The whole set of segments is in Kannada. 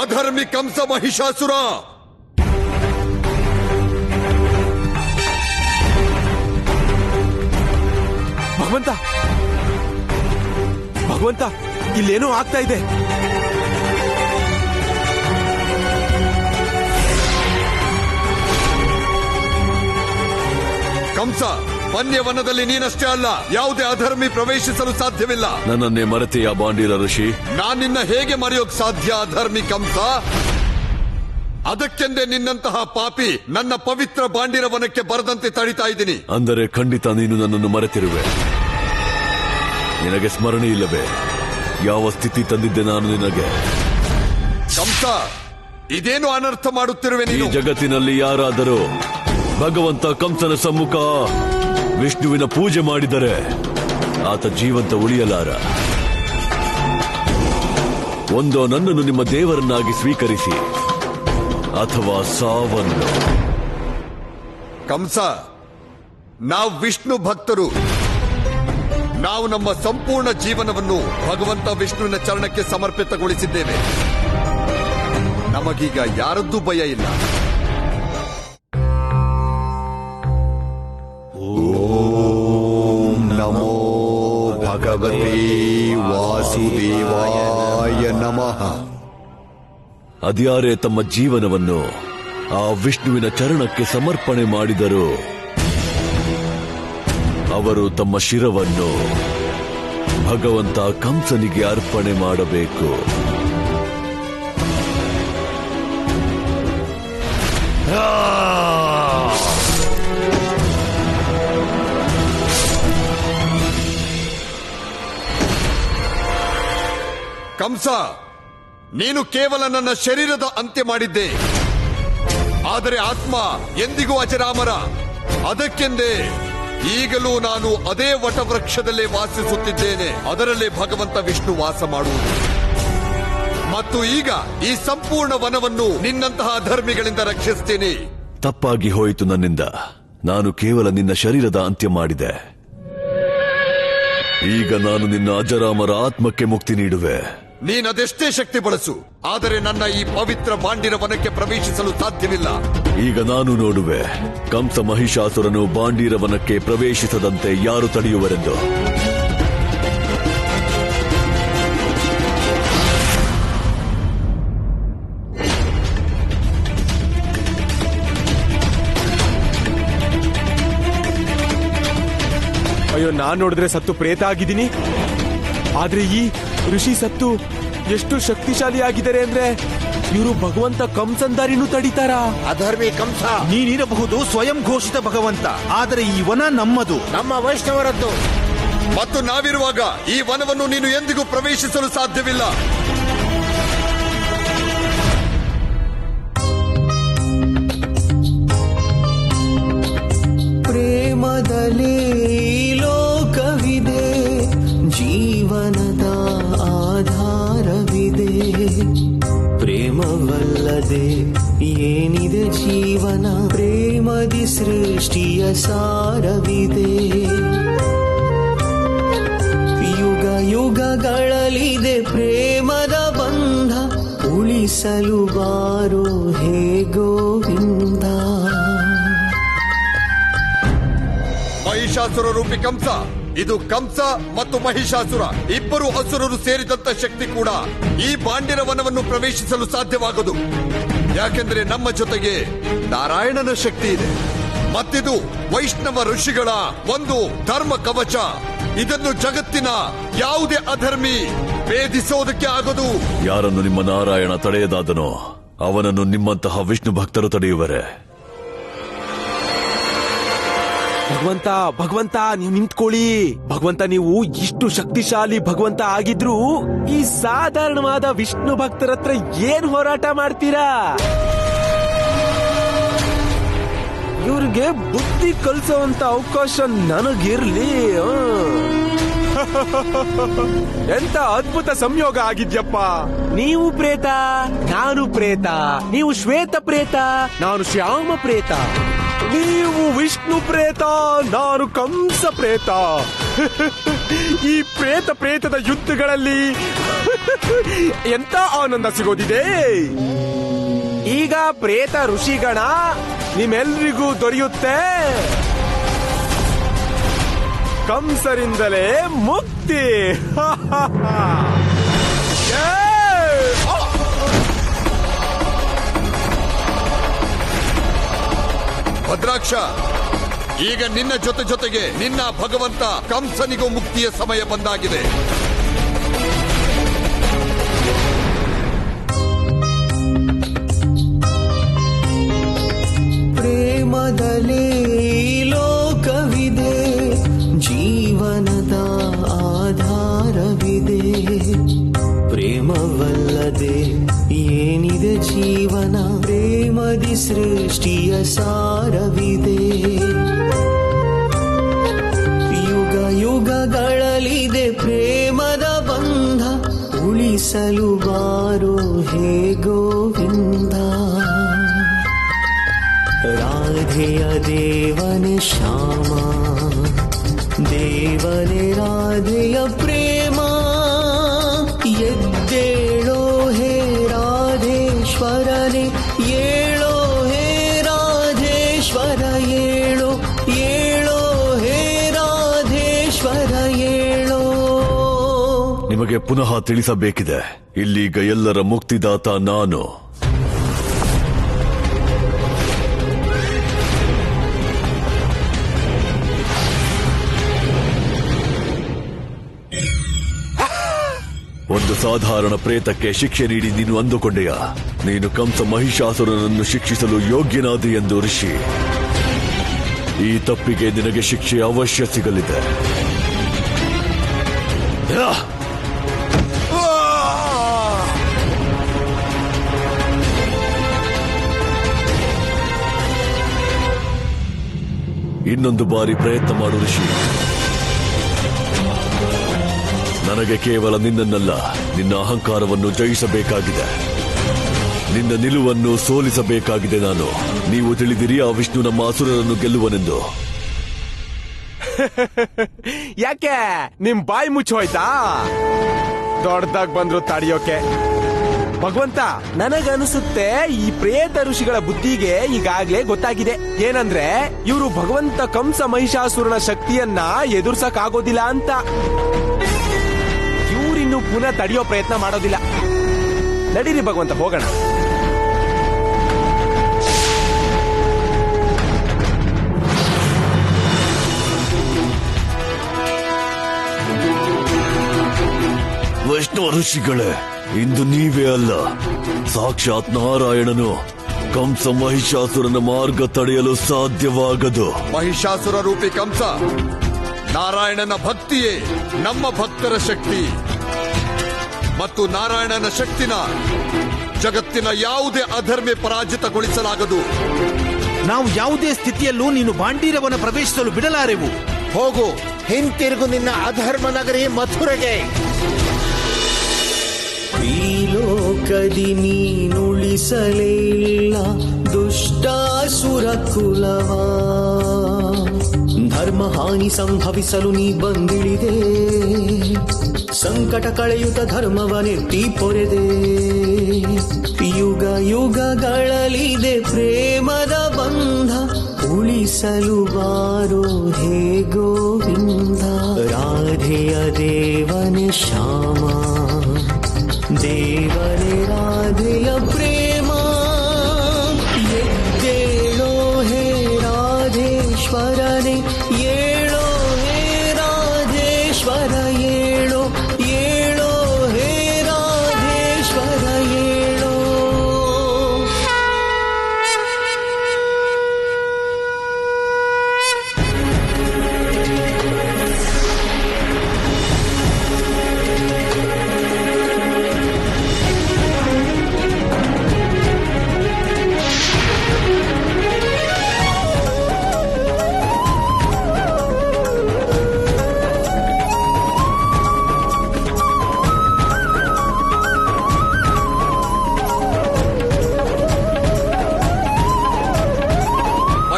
ಅಧರ್ಮಿ ಕಂಸ ಮಹಿಷಾಸುರ, ಭಗವಂತ ಭಗವಂತ, ಇಲ್ಲೇನೋ ಆಗ್ತಾ ಇದೆ. ಕಂಸ, ವನ್ಯವನದಲ್ಲಿ ನೀನಷ್ಟೇ ಅಲ್ಲ, ಯಾವುದೇ ಅಧರ್ಮಿ ಪ್ರವೇಶಿಸಲು ಸಾಧ್ಯವಿಲ್ಲ. ನನ್ನನ್ನೇ ಮರೆತೆಯ ಬಾಂಡೀರ ಋಷಿ? ನಾನಿನ್ನ ಹೇಗೆ ಮರೆಯೋಕ್ ಸಾಧ್ಯ ಅಧರ್ಮಿ ಕಂಸ? ಅದಕ್ಕೆಂದೇ ನಿನ್ನಂತಹ ಪಾಪಿ ನನ್ನ ಪವಿತ್ರ ಬಾಂಡೀರವನಕ್ಕೆ ಬರದಂತೆ ತಡಿತಾ ಇದ್ದೀನಿ. ಅಂದರೆ ಖಂಡಿತ ನೀನು ನನ್ನನ್ನು ಮರೆತಿರುವೆ. ನಿನಗೆ ಸ್ಮರಣೆ ಇಲ್ಲವೇ? ಯಾವ ಸ್ಥಿತಿ ತಂದಿದ್ದೆ ನಾನು ನಿನಗೆ? ಕಂಸ, ಇದೇನು ಅನರ್ಥ ಮಾಡುತ್ತಿರುವೆ ಈ ನೀನು? ಜಗತ್ತಿನಲ್ಲಿ ಯಾರಾದರೂ ಭಗವಂತ ಕಂಸನ ಸಮ್ಮುಖ ವಿಷ್ಣುವಿನ ಪೂಜೆ ಮಾಡಿದರೆ ಆತ ಜೀವಂತ ಉಳಿಯಲಾರ. ಒಂದೋ ನನ್ನನ್ನು ನಿಮ್ಮ ದೇವರನ್ನಾಗಿ ಸ್ವೀಕರಿಸಿ, ಅಥವಾ ಸಾವನ್ನು. ಕಂಸ, ನಾವು ವಿಷ್ಣು ಭಕ್ತರು. ನಾವು ನಮ್ಮ ಸಂಪೂರ್ಣ ಜೀವನವನ್ನು ಭಗವಂತ ವಿಷ್ಣುವಿನ ಚರಣಕ್ಕೆ ಸಮರ್ಪಿತಗೊಳಿಸಿದ್ದೇವೆ. ನಮಗೀಗ ಯಾರದ್ದೂ ಭಯ ಇಲ್ಲ. ಓಂ ನಮೋ ಭಗವತೆ ವಾಸುದೇವಾಯ ನಮಃ. ಅದ್ಯಾರೇ ತಮ್ಮ ಜೀವನವನ್ನು ಆ ವಿಷ್ಣುವಿನ ಚರಣಕ್ಕೆ ಸಮರ್ಪಣೆ ಮಾಡಿದರು, ಅವರು ತಮ್ಮ ಶಿರವನ್ನು ಭಗವಂತ ಕಂಸನಿಗೆ ಅರ್ಪಣೆ ಮಾಡಬೇಕು. ಕಂಸ, ನೀನು ಕೇವಲ ನನ್ನ ಶರೀರದ ಅಂತ್ಯ ಮಾಡಿದ್ದೆ, ಆದರೆ ಆತ್ಮ ಎಂದಿಗೂ ಅಜರಾಮರ. ಅದಕ್ಕೆಂದೇ ಈಗಲೂ ನಾನು ಅದೇ ವಟವೃಕ್ಷದಲ್ಲೇ ವಾಸಿಸುತ್ತಿದ್ದೇನೆ. ಅದರಲ್ಲೇ ಭಗವಂತ ವಿಷ್ಣು ವಾಸ ಮಾಡುವುದು. ಮತ್ತು ಈಗ ಈ ಸಂಪೂರ್ಣ ವನವನ್ನು ನಿನ್ನಂತಹ ಅಧರ್ಮಿಗಳಿಂದ ರಕ್ಷಿಸ್ತೀನಿ. ತಪ್ಪಾಗಿ ಹೋಯಿತು ನನ್ನಿಂದ. ನಾನು ಕೇವಲ ನಿನ್ನ ಶರೀರದ ಅಂತ್ಯ ಮಾಡಿದೆ. ಈಗ ನಾನು ನಿನ್ನ ಅಜರಾಮರ ಆತ್ಮಕ್ಕೆ ಮುಕ್ತಿ ನೀಡುವೆ. ನೀನದೆಷ್ಟೇ ಶಕ್ತಿ ಬಳಸು, ಆದರೆ ನನ್ನ ಈ ಪವಿತ್ರ ಬಾಂಡಿನ ವನಕ್ಕೆ ಪ್ರವೇಶಿಸಲು ಸಾಧ್ಯವಿಲ್ಲ. ಈಗ ನಾನು ನೋಡುವೆ, ಕಂಸ ಮಹಿಷಾಸುರನು ಬಾಂಡೀರ ವನಕ್ಕೆ ಪ್ರವೇಶಿಸದಂತೆ ಯಾರು ತಡೆಯುವರೆಂದು. ಅಯ್ಯೋ, ನಾನ್ ನೋಡಿದ್ರೆ ಸತ್ತು ಪ್ರೇತ ಆಗಿದ್ದೀನಿ. ಆದ್ರೆ ಈ ಋಷಿ ಸತ್ತು ಎಷ್ಟು ಶಕ್ತಿಶಾಲಿ ಆಗಿದ್ದಾರೆ ಅಂದ್ರೆ ಇವರು ಭಗವಂತ ಕಂಸಂದಾರಿನೂ ತಡೀತಾರ. ಅಧರ್ಮಿ ಕಂಸ, ನೀನಿರಬಹುದು ಸ್ವಯಂ ಘೋಷಿತ ಭಗವಂತ, ಆದರೆ ಈ ವನ ನಮ್ಮದು, ನಮ್ಮ ವೈಷ್ಣವರದ್ದು. ಮತ್ತು ನಾವಿರುವಾಗ ಈ ವನವನ್ನು ನೀನು ಎಂದಿಗೂ ಪ್ರವೇಶಿಸಲು ಸಾಧ್ಯವಿಲ್ಲ. ಪ್ರೇಮದಲ್ಲಿ ಲೋಕವಿದೆ, ಜೀವನದ ಆಧಾರವಿದೆ. ಪ್ರೇಮವಲ್ಲದೆ ಏನಿದೆ ಜೀವನ, ಪ್ರೇಮದಿ ಸೃಷ್ಟಿಯ ಸಾರವಿದೆ. ಯುಗ ಯುಗಗಳಲ್ಲಿದೆ ಪ್ರೇಮದ ಬಂಧ, ಉಳಿಸಲು ಬಾರೋ ಹೇ ಗೋವಿಂದ. ಮಹಿಷಾಸುರ ರೂಪಿ ಕಂಸ, ಇದು ಕಂಸ ಮತ್ತು ಮಹಿಷಾಸುರ ಇಬ್ಬರು ಅಸುರರು ಸೇರಿದಂತ ಶಕ್ತಿ ಕೂಡ ಈ ಬಾಂಡಿನ ವನವನ್ನು ಪ್ರವೇಶಿಸಲು ಸಾಧ್ಯವಾಗದು. ಯಾಕೆಂದ್ರೆ ನಮ್ಮ ಜೊತೆಗೆ ನಾರಾಯಣನ ಶಕ್ತಿ ಇದೆ. ಮತ್ತಿದು ವೈಷ್ಣವ ಋಷಿಗಳ ಒಂದು ಧರ್ಮ ಕವಚ. ಇದನ್ನು ಜಗತ್ತಿನ ಯಾವುದೇ ಅಧರ್ಮಿ ಭೇದಿಸೋದಕ್ಕೆ ಆಗದು. ಯಾರನ್ನು ನಿಮ್ಮ ನಾರಾಯಣ ತಡೆಯದಾದನೋ ಅವನನ್ನು ನಿಮ್ಮಂತಹ ವಿಷ್ಣು ಭಕ್ತರು ತಡೆಯುವರೆ. ಭಗವಂತ ಭಗವಂತ, ನೀವು ನಿಂತ್ಕೊಳ್ಳಿ. ಭಗವಂತ, ನೀವು ಇಷ್ಟು ಶಕ್ತಿಶಾಲಿ ಭಗವಂತ ಆಗಿದ್ರು ಈ ಸಾಧಾರಣವಾದ ವಿಷ್ಣು ಭಕ್ತರ ಹತ್ರ ಏನ್ ಹೋರಾಟ ಮಾಡ್ತೀರಾ? ಇವ್ರಿಗೆ ಬುದ್ಧಿ ಕಲಿಸುವಂತ ಅವಕಾಶ ನನಗಿರ್ಲಿ. ಎಂತ ಅದ್ಭುತ ಸಂಯೋಗ ಆಗಿದ್ಯಪ್ಪ. ನೀವು ಪ್ರೇತ, ನಾನು ಪ್ರೇತ. ನೀವು ಶ್ವೇತ ಪ್ರೇತ, ನಾನು ಶ್ಯಾಮ ಪ್ರೇತ. ನೀವು ವಿಷ್ಣು ಪ್ರೇತ, ನಾನು ಕಂಸ ಪ್ರೇತ. ಈ ಪ್ರೇತದ ಯುದ್ಧಗಳಲ್ಲಿ ಎಂತ ಆನಂದ ಸಿಗೋದಿದೆ. ಈಗ ಪ್ರೇತ ಋಷಿಗಣ ನಿಮ್ಮೆಲ್ರಿಗೂ ದೊರೆಯುತ್ತೆ ಕಂಸರಿಂದಲೇ ಮುಕ್ತಿ. ಭದ್ರಾಕ್ಷ, ಈಗ ನಿನ್ನ ಜೊತೆಗೆ ನಿನ್ನ ಭಗವಂತ ಕಂಸನಿಗೂ ಮುಕ್ತಿಯ ಸಮಯ ಬಂದಾಗಿದೆ. ಪ್ರೇಮದಲೇ ಲೋಕವಿದೆ, ಜೀವನದ ಆಧಾರವಿದೆ. ಪ್ರೇಮವಲ್ಲದೆ ಏನಿದೆ ಜೀವನ, ಪ್ರೇಮದಿ ಸೃಷ್ಟಿಯ ಸಾರವಿದೆ. ಯುಗ ಯುಗಗಳಲ್ಲಿದೆ ಪ್ರೇಮದ ಬಂಧ, ಉಳಿಸಲು ಬಾರೋ ಹೇ ಗೋವಿಂದ. ರಾಧೆಯ ದೇವನೇ ಶ್ಯಾಮ, ದೇವನೇ ರಾಧೆಯ ಪ್ರೇಮ. ಎದ್ದೇಳೋ ಹೇ ರಾಧೇಶ್ವರನೇ, ಏಳೋ ಹೇ ರಾಧೇಶ್ವರ, ಏಳೋ ಏಳೋ ಹೇ ರಾಧೇಶ್ವರ, ಏಳೋ. ನಿಮಗೆ ಪುನಃ ತಿಳಿಸಬೇಕಿದೆ, ಇಲ್ಲೀಗ ಎಲ್ಲರ ಮುಕ್ತಿದಾತ ನಾನು. ಒಂದು ಸಾಧಾರಣ ಪ್ರೇತಕ್ಕೆ ಶಿಕ್ಷೆ ನೀಡಿ ನೀನು ಅಂದುಕೊಂಡೆಯ ನೀನು ಕಂಸ ಮಹಿಷಾಸುರನನ್ನು ಶಿಕ್ಷಿಸಲು ಯೋಗ್ಯನಾದಿ ಎಂದು ಋಷಿ. ಈ ತಪ್ಪಿಗೆ ನಿನಗೆ ಶಿಕ್ಷೆ ಅವಶ್ಯ ಸಿಗಲಿದೆ. ಇನ್ನೊಂದು ಬಾರಿ ಪ್ರಯತ್ನ ಮಾಡು ಋಷಿ. ನನಗೆ ಕೇವಲ ನಿನ್ನನ್ನಲ್ಲ, ನಿನ್ನ ಅಹಂಕಾರವನ್ನು ಜಯಿಸಬೇಕಾಗಿದೆ, ನಿನ್ನ ನಿಲುವನ್ನು ಸೋಲಿಸಬೇಕಾಗಿದೆ ನಾನು. ನೀವು ತಿಳಿದಿರಿ ಆ ವಿಷ್ಣು ನಮ್ಮ ಅಸುರರನ್ನು ಗೆಲ್ಲುವನೆಂದು. ಯಾಕೆ ನಿಮ್ ಬಾಯಿ ಮುಚ್ಚೋಯ್ತಾ? ದೊಡ್ಡದಾಗ್ ಬಂದ್ರು ತಡಿಯೋಕೆ. ಭಗವಂತ, ನನಗನ್ಸುತ್ತೆ ಈ ಪ್ರೇತ ಋಷಿಗಳ ಬುದ್ಧಿಗೆ ಈಗಾಗ್ಲೇ ಗೊತ್ತಾಗಿದೆ. ಏನಂದ್ರೆ ಇವರು ಭಗವಂತ ಕಂಸ ಮಹಿಷಾಸುರನ ಶಕ್ತಿಯನ್ನ ಎದುರ್ಸಕ್ಕಾಗೋದಿಲ್ಲ ಅಂತ. ಇವರಿನ್ನು ಪುನಃ ತಡೆಯೋ ಪ್ರಯತ್ನ ಮಾಡೋದಿಲ್ಲ. ನಡೀರಿ ಭಗವಂತ, ಹೋಗೋಣ. ವಿಷ್ಣು ಋಷಿಗಳೇ, ಇಂದು ನೀವೇ ಅಲ್ಲ, ಸಾಕ್ಷಾತ್ ನಾರಾಯಣನು ಕಂಸ ಮಹಿಷಾಸುರನ ಮಾರ್ಗ ತಡೆಯಲು ಸಾಧ್ಯವಾಗದು. ಮಹಿಷಾಸುರ ರೂಪಿ ಕಂಸ, ನಾರಾಯಣನ ಭಕ್ತಿಯೇ ನಮ್ಮ ಭಕ್ತರ ಶಕ್ತಿ. ಮತ್ತು ನಾರಾಯಣನ ಶಕ್ತಿನ ಜಗತ್ತಿನ ಯಾವುದೇ ಅಧರ್ಮೆ ಪರಾಜಿತಗೊಳಿಸಲಾಗದು. ನಾವು ಯಾವುದೇ ಸ್ಥಿತಿಯಲ್ಲೂ ನೀನು ಬಾಂಡೀರವನ ಪ್ರವೇಶಿಸಲು ಬಿಡಲಾರೆವು. ಹೋಗು, ಹಿಂತಿರುಗು ನಿನ್ನ ಅಧರ್ಮ ನಗರಿ ಮಥುರೆಗೆ. ಈ ಲೋಕದಿ ನೀನುಳಿಸಲೇ ಇಲ್ಲ ದುಷ್ಟಾಸುರ ಕುಲವ. ಧರ್ಮ ಹಾನಿ ಸಂಭವಿಸಲು ನೀ ಬಂದಿಳಿದೆ, ಸಂಕಟ ಕಳೆಯುತ್ತ ಧರ್ಮವನೆತ್ತಿ ಪೊರೆದೆ. ಯುಗ ಯುಗಗಳಲ್ಲಿದೆ ಪ್ರೇಮದ ಬಂಧ, ಉಳಿಸಲು ಬಾರೋ ಹೇ ಗೋವಿಂದ. ರಾಧೆಯ ದೇವನೇ ಶ್ಯಾಮ, ದೇವನೇ ರಾಧೆಯ ಪ್ರೇಮ. ಎದ್ದೇಳೋ ಹೇ ರಾಧೇಶ್ವರನೇ, ಏಳೋ ಹೇ ರಾಧೇಶ್ವರ, ಏಳೋ ಏಳೋ ಹೇ ರಾಧೇಶ್ವರ, ಏಳೋ.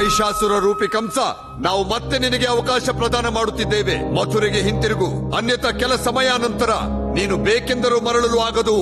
ಮಹಿಷಾಸುರ ರೂಪಿ ಕಂಸ, ನಾವು ಮತ್ತೆ ನಿನಗೆ ಅವಕಾಶ ಪ್ರದಾನ ಮಾಡುತ್ತಿದ್ದೇವೆ. ಮಥುರೆಗೆ ಹಿಂತಿರುಗು, ಅನ್ಯಥಾ ಕೆಲ ಸಮಯ ನಂತರ ನೀನು ಬೇಕೆಂದರೂ ಮರಳಲು ಆಗದು.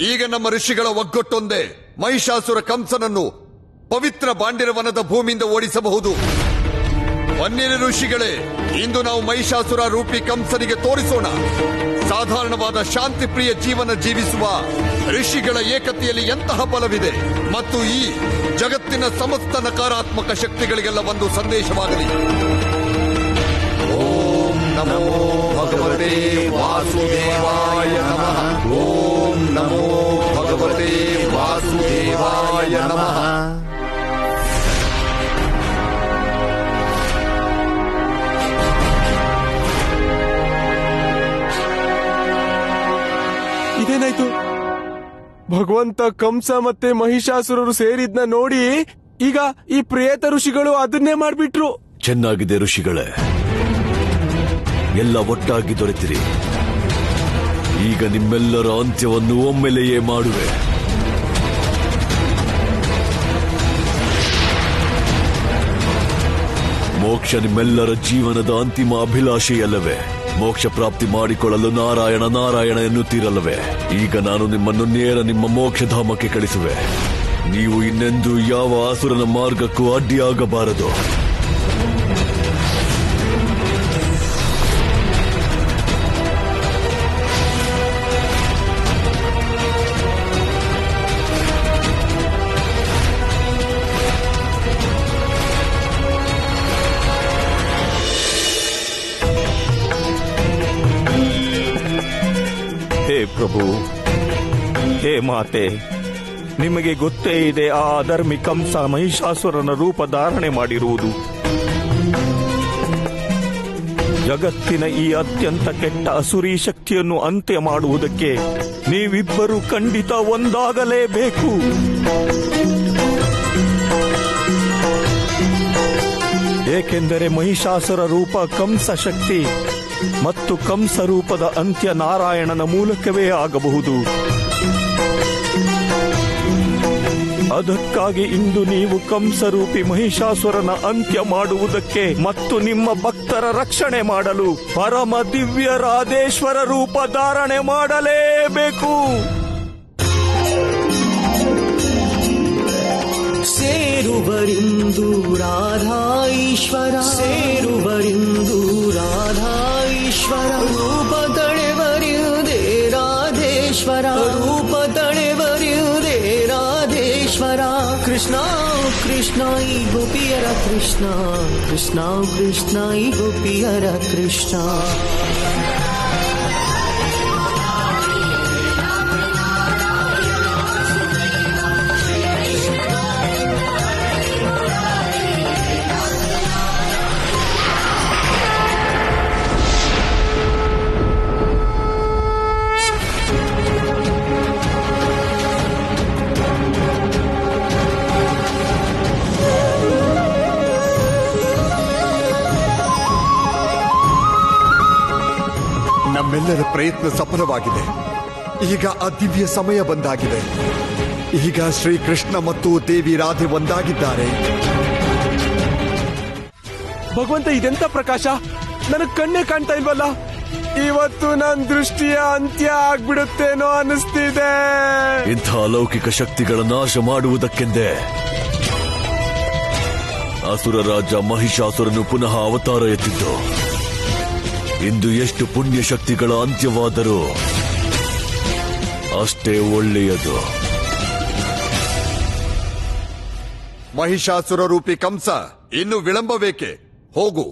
ಈಗ ನಮ್ಮ ಋಷಿಗಳ ಒಗ್ಗಟ್ಟೊಂದೇ ಮಹಿಷಾಸುರ ಕಂಸನನ್ನು ಪವಿತ್ರ ಬಾಂಡಿರವನದ ಭೂಮಿಯಿಂದ ಓಡಿಸಬಹುದು. ವನ್ಯರ ಋಷಿಗಳೇ, ಇಂದು ನಾವು ಮಹಿಷಾಸುರ ರೂಪಿ ಕಂಸನಿಗೆ ತೋರಿಸೋಣ. ಸಾಧಾರಣವಾದ ಶಾಂತಿಪ್ರಿಯ ಜೀವನ ಜೀವಿಸುವ ಋಷಿಗಳ ಏಕತೆಯಲ್ಲಿ ಎಂತಹ ಬಲವಿದೆ ಮತ್ತು ಈ ಜಗತ್ತಿನ ಸಮಸ್ತ ನಕಾರಾತ್ಮಕ ಶಕ್ತಿಗಳಿಗೆಲ್ಲ ಒಂದು ಸಂದೇಶವಾಗಲಿ. ಓಂ ನಮೋ ಭಗವತೆ ವಾಸುದೇವಾಯ ನಮಃ. ಓಂ ನಮೋ ಭಗವತೆ ವಾಸುದೇವಾಯ ನಮಃ. ಇದೇನಾಯ್ತು? ಭಗವಂತ ಕಂಸ ಮತ್ತೆ ಮಹಿಷಾಸುರರು ಸೇರಿದ್ನ ನೋಡಿ ಈಗ ಈ ಪ್ರೇತ ಋಷಿಗಳು ಅದನ್ನೇ ಮಾಡ್ಬಿಟ್ರು. ಚೆನ್ನಾಗಿದೆ ಋಷಿಗಳೇ, ಎಲ್ಲ ಒಟ್ಟಾಗಿ ದೊರೆತಿರಿ. ಈಗ ನಿಮ್ಮೆಲ್ಲರ ಅಂತ್ಯವನ್ನು ಒಮ್ಮೆಲೆಯೇ ಮಾಡುವೆ. ಮೋಕ್ಷ ನಿಮ್ಮೆಲ್ಲರ ಜೀವನದ ಅಂತಿಮ ಅಭಿಲಾಷೆಯಲ್ಲವೇ? ಮೋಕ್ಷ ಪ್ರಾಪ್ತಿ ಮಾಡಿಕೊಳ್ಳಲು ನಾರಾಯಣ ನಾರಾಯಣ ಎನ್ನುತ್ತೀರಲ್ಲವೇ? ಈಗ ನಾನು ನಿಮ್ಮನ್ನು ನೇರ ನಿಮ್ಮ ಮೋಕ್ಷಧಾಮಕ್ಕೆ ಕಳಿಸುವೆ. ನೀವು ಇನ್ನೆಂದೂ ಯಾವ ಆಸುರನ ಮಾರ್ಗಕ್ಕೂ ಅಡ್ಡಿಯಾಗಬಾರದು. ಹೇ ಪ್ರಭು, ಹೇ ಮಾತೆ, ನಿಮಗೆ ಗೊತ್ತೇ ಇದೆ ಆ ಅಧರ್ಮಿ ಕಂಸ ಮಹಿಷಾಸುರನ ರೂಪ ಧಾರಣೆ ಮಾಡಿರುವುದು. ಜಗತ್ತಿನ ಈ ಅತ್ಯಂತ ಕೆಟ್ಟ ಅಸುರಿ ಶಕ್ತಿಯನ್ನು ಅಂತ್ಯ ಮಾಡುವುದಕ್ಕೆ ನೀವಿಬ್ಬರು ಖಂಡಿತ ಒಂದಾಗಲೇಬೇಕು. ಏಕೆಂದರೆ ಮಹಿಷಾಸುರ ರೂಪ ಕಂಸ ಶಕ್ತಿ ಮತ್ತು ಕಂಸ ರೂಪದ ಅಂತ್ಯ ನಾರಾಯಣನ ಮೂಲಕವೇ ಆಗಬಹುದು. ಅದಕ್ಕಾಗಿ ಇಂದು ನೀವು ಕಂಸರೂಪಿ ಮಹಿಷಾಸುರನ ಅಂತ್ಯ ಮಾಡುವುದಕ್ಕೆ ಮತ್ತು ನಿಮ್ಮ ಭಕ್ತರ ರಕ್ಷಣೆ ಮಾಡಲು ಪರಮ ದಿವ್ಯ ರಾಧೇಶ್ವರ ರೂಪ ಧಾರಣೆ ಮಾಡಲೇಬೇಕು. ಸೇರುವರಿಂದು ರಾಧಾ ಈಶ್ವರ, ಸೇರುವರಿಂದು ರಾಧಾ ಈಶ್ವರ, ರೂಪ ತಳೆವರಿಯುವುದೇ ರಾಧೇಶ್ವರ, ರೂಪ ತಳೆವರಿಯುವುದೇ ರಾಧೇಶ್ವರ. ಕೃಷ್ಣ ಕೃಷ್ಣ ಈ ಗೋಪಿಯರ ಕೃಷ್ಣ, ಕೃಷ್ಣ ಕೃಷ್ಣ ಈ ಗೋಪಿಯರ ಕೃಷ್ಣ. ನಮ್ಮೆಲ್ಲರ ಪ್ರಯತ್ನ ಸಫಲವಾಗಿದೆ. ಈಗ ಆ ದಿವ್ಯ ಸಮಯ ಬಂದಾಗಿದೆ. ಈಗ ಶ್ರೀಕೃಷ್ಣ ಮತ್ತು ದೇವಿ ರಾಧೆ ಒಂದಾಗಿದ್ದಾರೆ. ಭಗವಂತ, ಇದೆಂತ ಪ್ರಕಾಶ! ನನಗ್ ಕಣ್ಣೇ ಕಾಣ್ತಾ ಇಲ್ವಲ್ಲ. ಇವತ್ತು ನನ್ನ ದೃಷ್ಟಿಯ ಅಂತ್ಯ ಆಗ್ಬಿಡುತ್ತೇನೋ ಅನ್ನಿಸ್ತಿದೆ. ಇಂಥ ಅಲೌಕಿಕ ಶಕ್ತಿಗಳ ನಾಶ ಮಾಡುವುದಕ್ಕೆಂದೇ ಅಸುರ ರಾಜ ಮಹಿಷಾಸುರನು ಪುನಃ ಅವತಾರ ಎತ್ತಿದ್ದು. ಇಂದು ಎಷ್ಟು ಪುಣ್ಯ ಶಕ್ತಿಗಳ ಅಂತ್ಯವಾದರೂ ಅಷ್ಟೇ ಒಳ್ಳೆಯದು. ಮಹಿಷಾಸುರ ರೂಪಿ ಕಂಸ, ಇನ್ನು ವಿಳಂಬಬೇಕೆ? ಹೋಗು,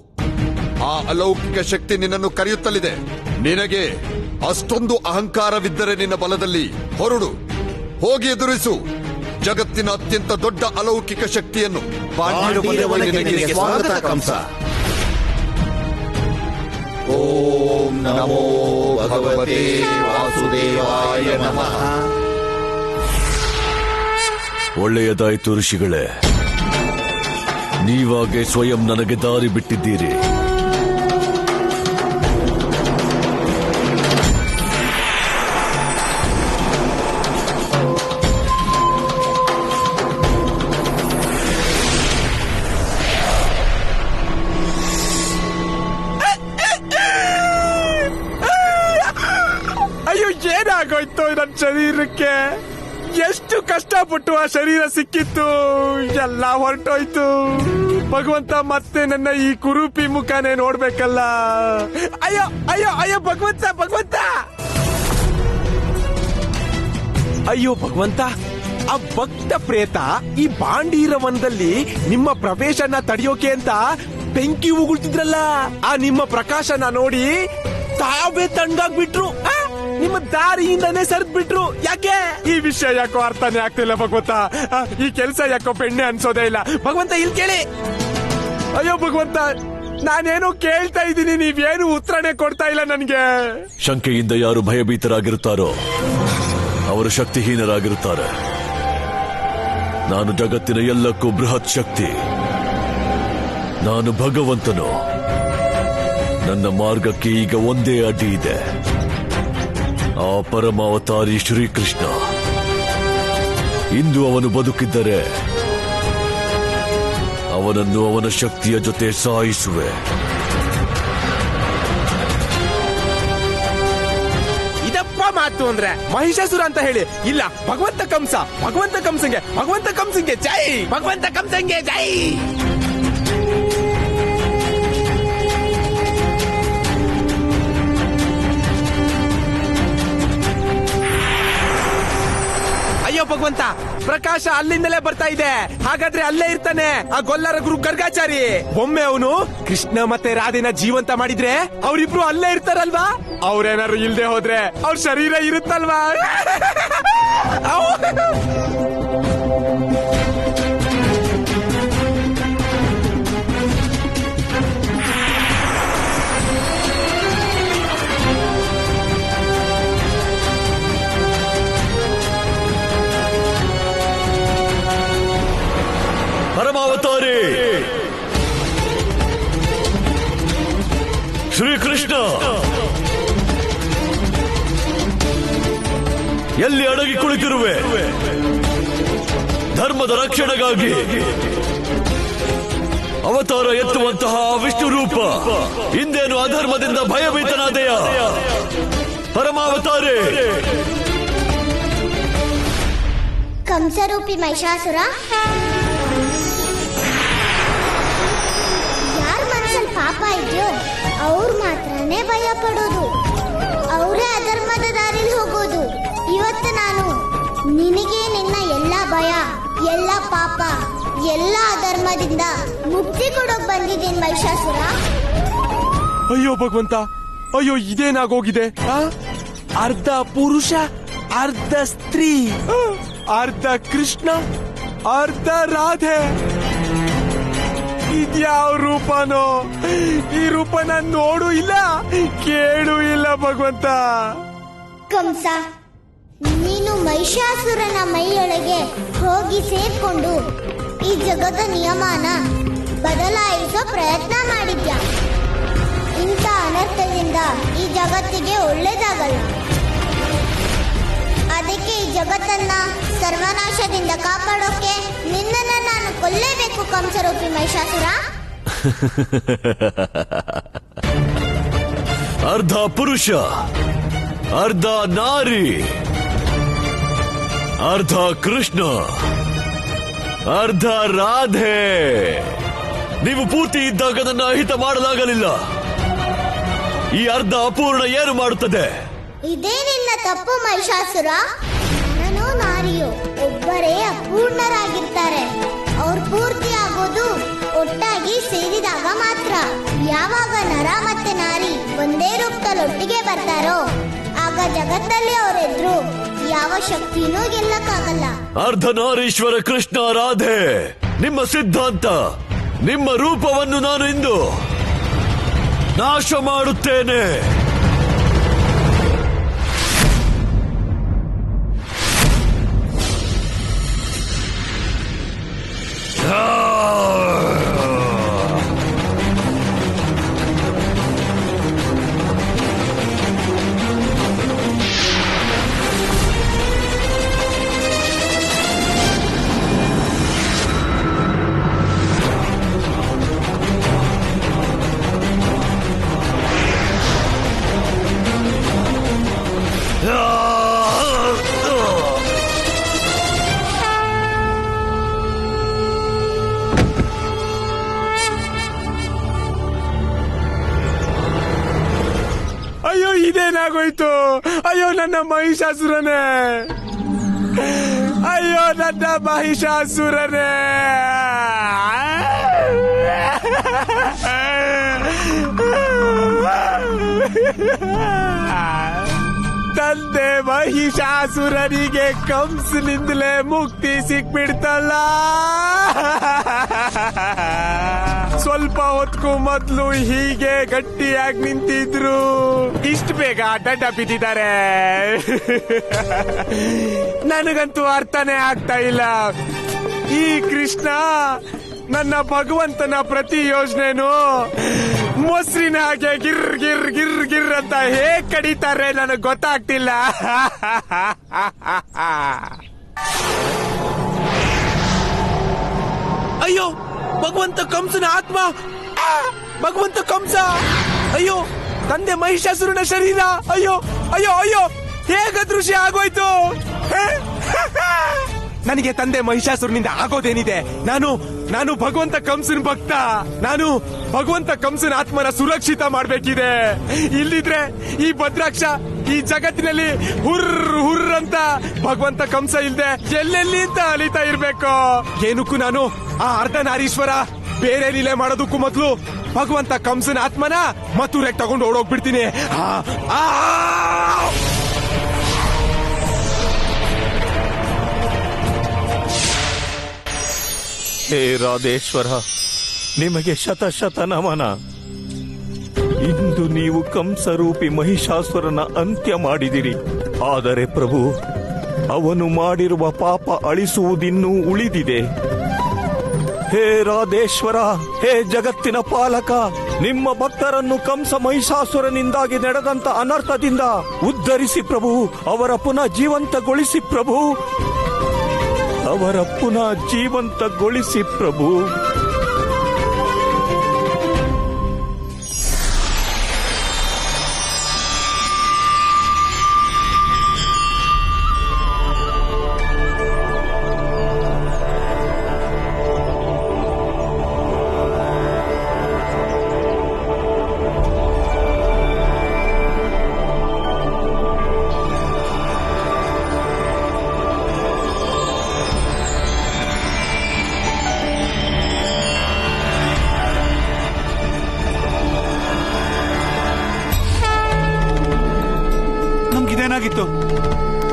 ಆ ಅಲೌಕಿಕ ಶಕ್ತಿ ನಿನ್ನನ್ನು ಕರೆಯುತ್ತಲಿದೆ. ನಿನಗೆ ಅಷ್ಟೊಂದು ಅಹಂಕಾರವಿದ್ದರೆ ನಿನ್ನ ಬಲದಲ್ಲಿ ಹೊರಡು, ಹೋಗಿ ಎದುರಿಸು. ಜಗತ್ತಿನ ಅತ್ಯಂತ ದೊಡ್ಡ ಅಲೌಕಿಕ ಶಕ್ತಿಯನ್ನು ಬಾಂಡೀರವನಿಗೆ ನಿನಗೆ ಸ್ವಾಗತ ಕಂಸ. ಓಂ ನಮೋ ಭಗವತೆ ವಾಸುದೇವಾಯ ನಮಃ. ಒಳ್ಳೆಯದಾಯಿತು ಋಷಿಗಳೇ, ನೀವಾಗೆ ಸ್ವಯಂ ನನಗೆ ದಾರಿ ಬಿಟ್ಟಿದ್ದೀರಿ. ಅಯ್ಯೋ, ಏನಾಗೋಯ್ತು ನನ್ನ ಶರೀರಕ್ಕೆ? ಎಷ್ಟು ಕಷ್ಟಪಟ್ಟು ಆ ಶರೀರ ಸಿಕ್ಕಿತ್ತು, ಎಲ್ಲ ಹೊರಟೋಯ್ತು. ಭಗವಂತ, ಮತ್ತೆ ನನ್ನ ಈ ಕುರೂಪಿ ಮುಖನೇ ನೋಡ್ಬೇಕಲ್ಲ. ಅಯ್ಯೋ ಅಯ್ಯೋ ಅಯ್ಯೋ ಭಗವಂತ, ಭಗವಂತ! ಅಯ್ಯೋ ಭಗವಂತ, ಆ ಭಕ್ತ ಪ್ರೇತ ಈ ಬಾಂಡೀರವನದಲ್ಲಿ ನಿಮ್ಮ ಪ್ರವೇಶನ ತಡೆಯೋಕೆ ಅಂತ ಬೆಂಕಿ ಉಗುಳ್ತಿದ್ರಲ್ಲ, ಆ ನಿಮ್ಮ ಪ್ರಕಾಶನ ನೋಡಿ ತಾವೇ ತಣ್ಣಗಾಗ್ಬಿಟ್ರು. ನಿಮ್ಮ ದಾರಿಯಿಂದನೇ ಸರಿದ್ ಬಿಟ್ರು. ಯಾಕೆ? ಈ ವಿಷಯ ಯಾಕೋ ಅರ್ಥನೇ ಆಗ್ತಿಲ್ಲ ಭಗವಂತ. ಈ ಕೆಲಸ ಯಾಕೋ ಬೆಣ್ಣೆ ಅನ್ಸೋದೇ ಇಲ್ಲ ಭಗವಂತ. ಇಲ್ಲಿ ಕೇಳಿ. ಅಯ್ಯೋ ಭಗವಂತ, ನಾನೇನೋ ಕೇಳ್ತಾ ಇದ್ದೀನಿ, ನೀವೇನು ಉತ್ತರನೇ ಕೊಡ್ತಾ ಇಲ್ಲ ನನ್ಗೆ. ಶಂಕೆಯಿಂದ ಯಾರು ಭಯಭೀತರಾಗಿರುತ್ತಾರೋ ಅವರು ಶಕ್ತಿಹೀನರಾಗಿರುತ್ತಾರೆ. ನಾನು ಜಗತ್ತಿನ ಎಲ್ಲಕ್ಕೂ ಬೃಹತ್ ಶಕ್ತಿ. ನಾನು ಭಗವಂತನು. ನನ್ನ ಮಾರ್ಗಕ್ಕೆ ಈಗ ಒಂದೇ ಅಡ್ಡಿ ಇದೆ, ಆ ಪರಮಾವತಾರಿ ಶ್ರೀಕೃಷ್ಣ. ಇಂದು ಅವನು ಬದುಕಿದ್ದರೆ ಅವನನ್ನು ಅವನ ಶಕ್ತಿಯ ಜೊತೆ ಸಾಯಿಸುವೆ. ಇದಪ್ಪ ಮಾತು ಅಂದ್ರೆ ಮಹಿಷಾಸುರ ಅಂತ ಹೇಳಿ. ಇಲ್ಲ, ಭಗವಂತ ಕಂಸ, ಭಗವಂತ ಕಂಸಂಗೆ, ಭಗವಂತ ಕಂಸಂಗೆ ಜೈ, ಭಗವಂತ ಕಂಸಂಗೆ ಜೈ. ಅಯ್ಯೋ ಭಗವಂತ, ಪ್ರಕಾಶ ಅಲ್ಲಿಂದಲೇ ಬರ್ತಾ ಇದೆ. ಹಾಗಾದ್ರೆ ಅಲ್ಲೇ ಇರ್ತಾನೆ ಆ ಗೊಲ್ಲರ ಗುರು ಗರ್ಗಾಚಾರಿ. ಒಮ್ಮೆ ಅವನು ಕೃಷ್ಣ ಮತ್ತೆ ರಾಧೆನ ಜೀವಂತ ಮಾಡಿದ್ರೆ ಅವರಿಬ್ರು ಅಲ್ಲೇ ಇರ್ತಾರಲ್ವಾ? ಅವ್ರೇನಾದ್ರು ಇಲ್ದೆ ಹೋದ್ರೆ ಅವ್ರ ಶರೀರ ಇರುತ್ತಲ್ವಾ? ಪರಮಾವತಾರಿ ಶ್ರೀಕೃಷ್ಣ, ಎಲ್ಲಿ ಅಡಗಿ ಕುಳಿತಿರುವೆ? ಧರ್ಮದ ರಕ್ಷಣೆಗಾಗಿ ಅವತಾರ ಎತ್ತುವಂತಹ ವಿಷ್ಣು ರೂಪ, ಇಂದೇನು ಅಧರ್ಮದಿಂದ ಭಯಭೀತನಾದೆಯ? ಪರಮಾವತಾರಿ ಕಂಸರೂಪಿ ಮಹಿಷಾಸುರ, ಯಾರ ಮನಸ್ಸಲ್ಲಿ ಪಾಪ ಇದೆಯೋ ಅವ್ರು ಮಾತ್ರನೇ ಭಯ ಪಡೋದು, ಅವರೇ ಅಧರ್ಮದ ದಾರಿಲಿ ಹೋಗೋದು. ಇವತ್ತು ನಾನು ನಿನಗೆ ನಿನ್ನ ಎಲ್ಲ ಭಯ, ಎಲ್ಲ ಪಾಪ, ಎಲ್ಲ ಅಧರ್ಮದಿಂದ ಮುಕ್ತಿ ಕೊಡೋಕ್ ಬಂದಿದ್ದೀನಿ ಮಹಿಷಾಸುರ. ಅಯ್ಯೋ ಭಗವಂತ, ಅಯ್ಯೋ ಇದೇನಾಗೋಗಿದೆ? ಅರ್ಧ ಪುರುಷ, ಅರ್ಧ ಸ್ತ್ರೀ, ಅರ್ಧ ಕೃಷ್ಣ, ಅರ್ಧ ರಾಧೆ. ಇದ್ಯಾವ ರೂಪನೋ? ಈ ರೂಪನ ನೋಡು ಇಲ್ಲ, ಕೇಳು ಇಲ್ಲ ಭಗವಂತ. ಕಂಸ, ನೀನು ಮಹಿಷಾಸುರನ ಮೈಯೊಳಗೆ ಹೋಗಿ ಸೇರ್ಕೊಂಡು ಈ ಜಗದ ನಿಯಮನ ಬದಲಾಯಿಸೋ ಪ್ರಯತ್ನ ಮಾಡಿದ್ಯಾ. ಇಂಥ ಅನರ್ಥದಿಂದ ಈ ಜಗತ್ತಿಗೆ ಒಳ್ಳೇದಾಗಲ್ಲ. ಅದಕ್ಕೆ ಈ ಜಗತ್ತನ್ನ ಸರ್ವನಾಶದಿಂದ ಕಾಪಾಡೋಕೆ ನಿನ್ನನ್ನ ನಾನು ಕೊಲ್ಲೇಬೇಕು ಕಂಸರೂಪಿ ಮಹಿಷಾಸುರ. ಅರ್ಧ ಪುರುಷ, ಅರ್ಧ ನಾರಿ, ಅರ್ಧ ಕೃಷ್ಣ, ಅರ್ಧ ರಾಧೆ. ನೀವು ಪೂರ್ತಿ ಇದ್ದಾಗ ನನ್ನ ಅಹಿತ ಮಾಡಲಾಗಲಿಲ್ಲ. ಈ ಅರ್ಧ ಅಪೂರ್ಣ ಏನು ಮಾಡುತ್ತದೆ? ಇದೇ ನಿನ್ನ ತಪ್ಪು ಮಹಿಷಾಸುರ. ನರನೋ ನಾರಿಯೋ ಒಬ್ಬರೇ ಅಪೂರ್ಣರಾಗಿರ್ತಾರೆ. ಅವ್ರು ಪೂರ್ತಿ ಆಗೋದು ಒಟ್ಟಾಗಿ ಸೇರಿದಾಗ ಮಾತ್ರ. ಯಾವಾಗ ನರ ಮತ್ತೆ ನಾರಿ ಒಂದೇ ರೂಪದಲ್ಲಿ ಒಟ್ಟಿಗೆ ಬರ್ತಾರೋ ಆಗ ಜಗತ್ತಲ್ಲಿ ಅವರೆದ್ರು ಯಾವ ಶಕ್ತಿನೂ ಗೆಲ್ಲಕ್ಕಾಗಲ್ಲ. ಅರ್ಧನಾರೀಶ್ವರ ಕೃಷ್ಣ ರಾಧೆ, ನಿಮ್ಮ ಸಿದ್ಧಾಂತ, ನಿಮ್ಮ ರೂಪವನ್ನು ನಾನು ಇಂದು ನಾಶ ಮಾಡುತ್ತೇನೆ. ಅಯ್ಯೋ, ಇದೇನಾಗೋಯ್ತು? ಅಯ್ಯೋ, ನನ್ನ ಮಹಿಷಾಸುರನೇ! ಅಯ್ಯೋ, ನನ್ನ ಮಹಿಷಾಸುರನೇ! ತಂದೆ ಮಹಿಷಾಸುರನಿಗೆ ಕಂಸನಿಂದಲೇ ಮುಕ್ತಿ ಸಿಕ್ಬಿಡ್ತಲ್ಲ. ಸ್ವಲ್ಪ ಹೊತ್ಕು ಮೊದ್ಲು ಹೀಗೆ ಗಟ್ಟಿಯಾಗಿ ನಿಂತಿದ್ರು, ಇಷ್ಟು ಬೇಗ ಅಡ್ಡ ಬಿದ್ದಿದ್ದಾರೆ. ನನಗಂತೂ ಅರ್ಥನೇ ಆಗ್ತಾ ಇಲ್ಲ. ಈ ಕೃಷ್ಣ ನನ್ನ ಭಗವಂತನ ಪ್ರತಿ ಯೋಜನೆನು ಮೊಸರಿನ ಹಾಗೆ ಗಿರ್ ಗಿರ್ ಗಿರ್ ಗಿರ್ ಅಂತ ಹೇಗ್ ಕಡಿತಾರೆ ನನಗೆ ಗೊತ್ತಾಗ್ತಿಲ್ಲ. ಅಯ್ಯೋ, ಭಗವಂತ ಕಂಸನ ಆತ್ಮ! ಭಗವಂತ ಕಂಸ! ಅಯ್ಯೋ, ತಂದೆ ಮಹಿಷಾಸುರನ ಶರೀರ! ಅಯ್ಯೋ ಅಯ್ಯೋ ಅಯ್ಯೋ, ಹೇಗ ದೃಶ್ಯ ಆಗೋಯ್ತು? ನನಗೆ ತಂದೆ ಮಹಿಷಾಸುರನಿಂದ ಆಗೋದೇನಿದೆ? ನಾನು ಭಗವಂತ ಕಂಸನ ಭಕ್ತ. ನಾನು ಭಗವಂತ ಕಂಸನ ಆತ್ಮನ ಸುರಕ್ಷಿತ ಮಾಡ್ಬೇಕಿದೆ. ಇಲ್ಲಿದ್ರೆ ಈ ಭದ್ರಾಕ್ಷ ಈ ಜಗತ್ತಿನಲ್ಲಿ ಹುರ್ ಹುರ್ ಅಂತ ಭಗವಂತ ಕಂಸ ಇಲ್ದೆ ಎಲ್ಲೆಲ್ಲಿ ಅಂತ ಅಲಿತಾ ಇರ್ಬೇಕು. ಏನಕ್ಕೂ ನಾನು ಆ ಅರ್ಧನಾರೀಶ್ವರ ಬೇರೆ ಲೀಲೆ ಮಾಡೋದಕ್ಕೂ ಮೊದಲು ಭಗವಂತ ಕಂಸನ ಆತ್ಮನ ಮಥುರೆಗೆ ತಗೊಂಡು ಓಡೋಗ್ಬಿಡ್ತೀನಿ. ಹೇ ರಾಧೇಶ್ವರ, ನಿಮಗೆ ಶತ ನಮನ. ಇಂದು ನೀವು ಕಂಸರೂಪಿ ಮಹಿಷಾಸುರನ ಅಂತ್ಯ ಮಾಡಿದಿರಿ. ಆದರೆ ಪ್ರಭು, ಅವನು ಮಾಡಿರುವ ಪಾಪ ಅಳಿಸುವುದಿನ್ನೂ ಉಳಿದಿದೆ. ಹೇ ರಾಧೇಶ್ವರ, ಹೇ ಜಗತ್ತಿನ ಪಾಲಕ, ನಿಮ್ಮ ಭಕ್ತರನ್ನು ಕಂಸ ಮಹಿಷಾಸುರನಿಂದಾಗಿ ನಡೆದಂತ ಅನರ್ಥದಿಂದ ಉದ್ಧರಿಸಿ ಪ್ರಭು. ಅವರ ಪುನಃ ಜೀವಂತಗೊಳಿಸಿ ಪ್ರಭು. ಅವರ ಪುನಃ ಜೀವಂತಗೊಳಿಸಿ ಪ್ರಭು. ಏನಾಗಿತ್ತು?